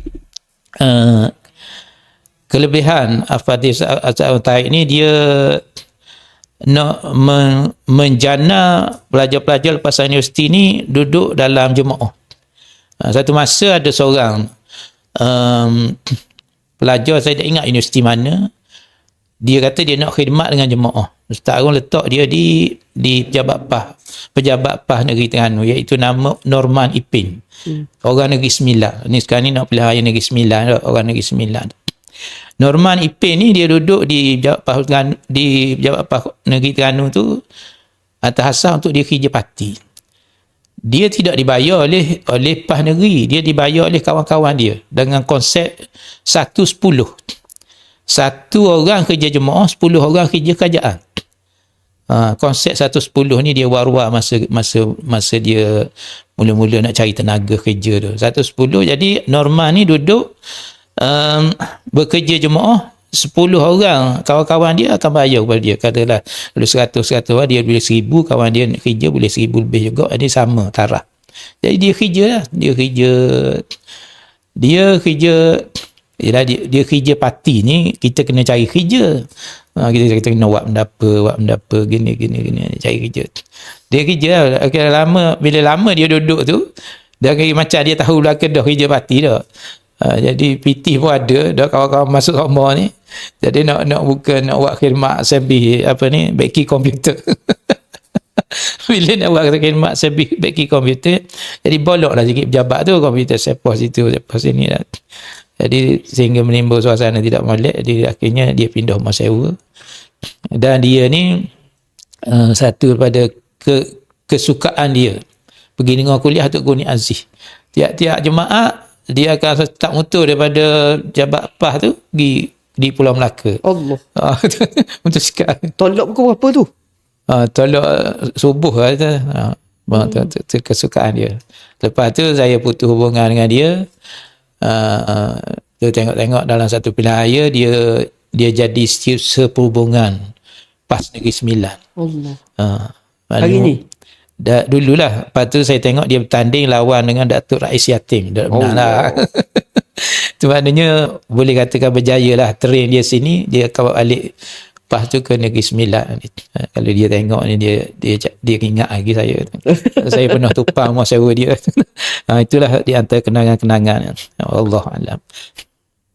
kelebihan Al-Fatih Al-Taib ni, dia nak menjana pelajar-pelajar lepas universiti ni duduk dalam jemaah. Satu masa ada seorang pelajar, saya tak ingat universiti mana, dia kata dia nak khidmat dengan jemaah. Ustaz Arun letak dia di Pejabat PAH Negeri Terengganu, iaitu nama Norman Ipin. Orang Negeri Sembilan. Ni sekarang ni nak pilihan Negeri Sembilan, orang Negeri Sembilan. Norman Ipin ni dia duduk di Pejabat PAH Negeri Terengganu tu atas asas untuk dia kerja parti. Dia tidak dibayar oleh PAH Negeri, dia dibayar oleh kawan-kawan dia dengan konsep 1-10. Satu orang kerja jemaah, 10 orang kerja kerajaan. Konsep 1-10 ni dia war-war masa dia mula-mula nak cari tenaga kerja tu. 1-10, jadi Norman ni duduk bekerja jemaah, 10 orang kawan-kawan dia akan bayar kepada dia. Katalah kalau 100 orang, dia boleh 1000, kawan dia nak kerja boleh 1000 lebih juga. Jadi sama taraf. Jadi dia kerja lah. Dia kerja parti ni, kita kena cari kerja. Kita kena buat mendapa gini cari kerja. Dia kerja lah. Bila lama dia duduk tu, dia macam dia tahu belakang dah kerja parti dah. Jadi PT pun ada, dah kawan-kawan masuk rumah ni. Jadi nak buat khidmat sebih beki komputer. Bila nak buat khidmat sebih beki komputer, jadi boloklah sikit pejabat tu, komputer sepos situ, sepos sini lah. Jadi sehingga menimbul suasana tidak molek, jadi akhirnya dia pindah rumah sewa. Dan dia ni satu daripada kesukaan dia pergi dengar kuliah Datuk Guni Aziz. Tiap-tiap jemaah dia akan start motor daripada Jabat PAH tu di Pulau Melaka. Allah. Untuk sekarang. Tolak pukul berapa tu? Tolak subuh lah tu kesukaan dia. Lepas tu saya putus hubungan dengan dia. Dia tengok dalam satu pilihan raya dia jadi seperhubungan PAS Negeri Sembilan. Allah. Hari ni? Dululah. Lepas tu saya tengok dia bertanding lawan dengan Datuk Rais Yatim. Benar lah. Itu maknanya boleh katakan berjaya lah. Train dia sini, dia kawal balik PAS tu ke Negeri Sembilan. Kalau dia tengok ni, dia ingat lagi saya. Saya pernah tupang rumah sewa dia. Itulah di antara kenangan-kenangan. Allah alam.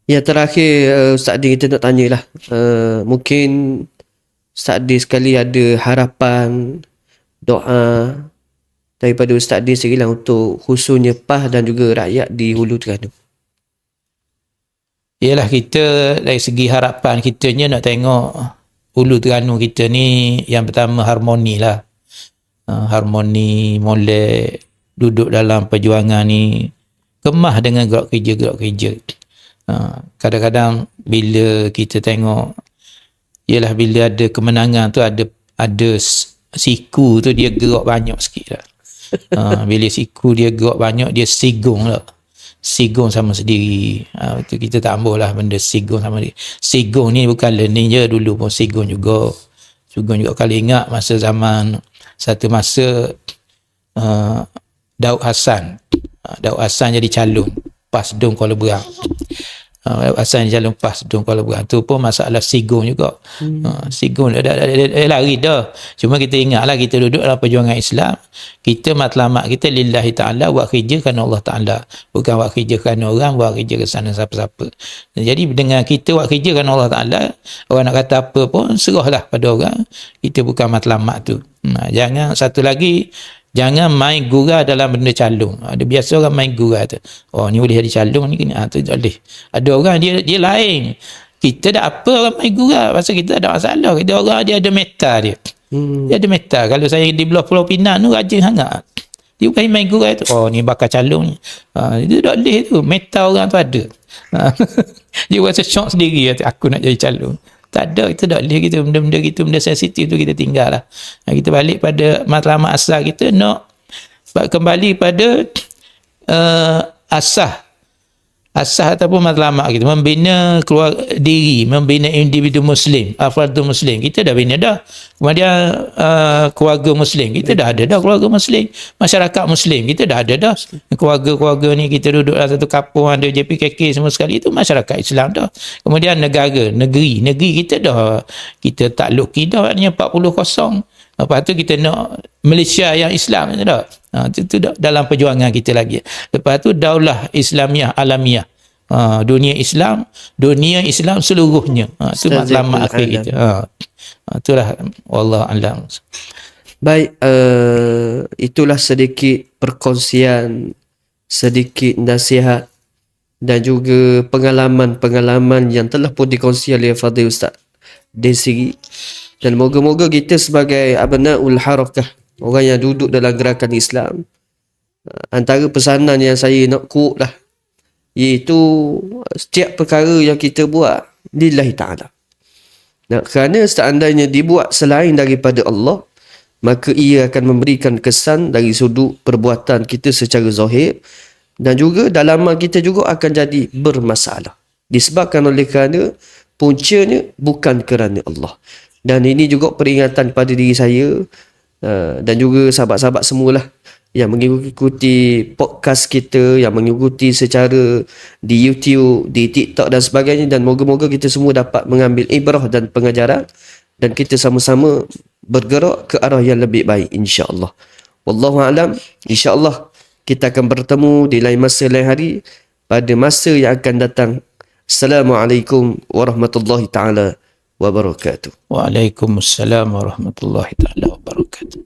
Ya, terakhir Ustaz Din, kita nak tanyalah. Mungkin Ustaz Din sekali ada harapan, doa daripada Ustaz Din sendiri lah untuk khususnya PAH dan juga rakyat di Hulu Terengganu. Yalah, kita dari segi harapan kitanya nak tengok Ulu Terengganu kita ni yang pertama harmoni lah. Harmoni, molek, duduk dalam perjuangan ni, kemah dengan gerak kerja. Kadang-kadang bila kita tengok, ialah bila ada kemenangan tu ada siku tu dia gerak banyak sikit lah. Bila siku dia gerak banyak, dia sigung lah. Sigung sama sendiri. Itu kita tambah lah benda sigung sama sendiri. Sigung ni bukan learning je, dulu pun sigung juga. Kalau ingat masa zaman, satu masa Daud Hassan jadi calon PAS Dom Kuala Berang. Daud Hassan jadi calon PAS Dom Kuala Berang tu pun masalah sigung juga. Sigung dah lari dah. Cuma kita ingatlah, kita duduk dalam perjuangan Islam, kita matlamat kita lillahi ta'ala, buat kerja kerana Allah Ta'ala, bukan buat kerja kerana orang, buat kerja kerana siapa-siapa. Jadi dengan kita buat kerja kerana Allah Ta'ala, orang nak kata apa pun serahlah pada orang, kita bukan matlamat tu. Jangan, satu lagi, jangan main gurau dalam benda calon. Ada biasa orang main gurau tu. Oh, ni boleh jadi calon ni, tu tak boleh. Ada orang dia lain. Kita dah apa orang main gurau, pasal kita ada masalah. Kita orang dia ada meta dia. Dia ada meta. Kalau saya di belah Pulau Pinang tu rajin sangat. Dia bukan main gurau tu. Oh, ni bakal calon ni. Itu tak boleh tu. Meta orang tu ada. Dia rasa shock sendiri, aku nak jadi calon. Tak ada, kita tak boleh gitu. Benda-benda gitu, benda sensitif tu kita tinggal lah. Kita balik pada matlamat asal kita, nak kembali pada asas ataupun matlamat kita, membina diri, membina individu Muslim, afradul Muslim. Kita dah bina dah. Kemudian keluarga Muslim, kita dah ada dah keluarga Muslim. Masyarakat Muslim, kita dah ada dah. Keluarga-keluarga ni, kita duduk dalam satu kampung, ada JPKK semua sekali, itu masyarakat Islam dah. Kemudian negeri kita dah, kita takluki dah, maknanya 40-0. Lepas tu kita nak Malaysia yang Islam dah. Itu dalam perjuangan kita lagi. Lepas tu daulah Islamiah alamiah. Dunia Islam seluruhnya. Itu matlamat akhir kita. Itulah wallahu alam. Baik, itulah sedikit perkongsian, sedikit nasihat dan juga pengalaman-pengalaman yang telah pun dikongsi oleh Fadil Ustaz Desiri. Dan moga-moga kita sebagai abnaul harakah, orang yang duduk dalam gerakan Islam, antara pesanan yang saya nak quote lah, iaitu setiap perkara yang kita buat lillahi ta'ala. Kerana seandainya dibuat selain daripada Allah, maka ia akan memberikan kesan dari sudut perbuatan kita secara zahir, dan juga dalaman kita juga akan jadi bermasalah. Disebabkan oleh kerana puncanya bukan kerana Allah. Dan ini juga peringatan pada diri saya dan juga sahabat-sahabat semualah yang mengikuti podcast kita, yang mengikuti secara di YouTube, di TikTok dan sebagainya. Dan moga-moga kita semua dapat mengambil ibrah dan pengajaran, dan kita sama-sama bergerak ke arah yang lebih baik, insya-Allah. Wallahu a'lam. Insya-Allah kita akan bertemu di lain masa, lain hari, pada masa yang akan datang. Assalamualaikum warahmatullahi taala wabarakatuh. Waalaikumsalam warahmatullahi taala wabarakatuh.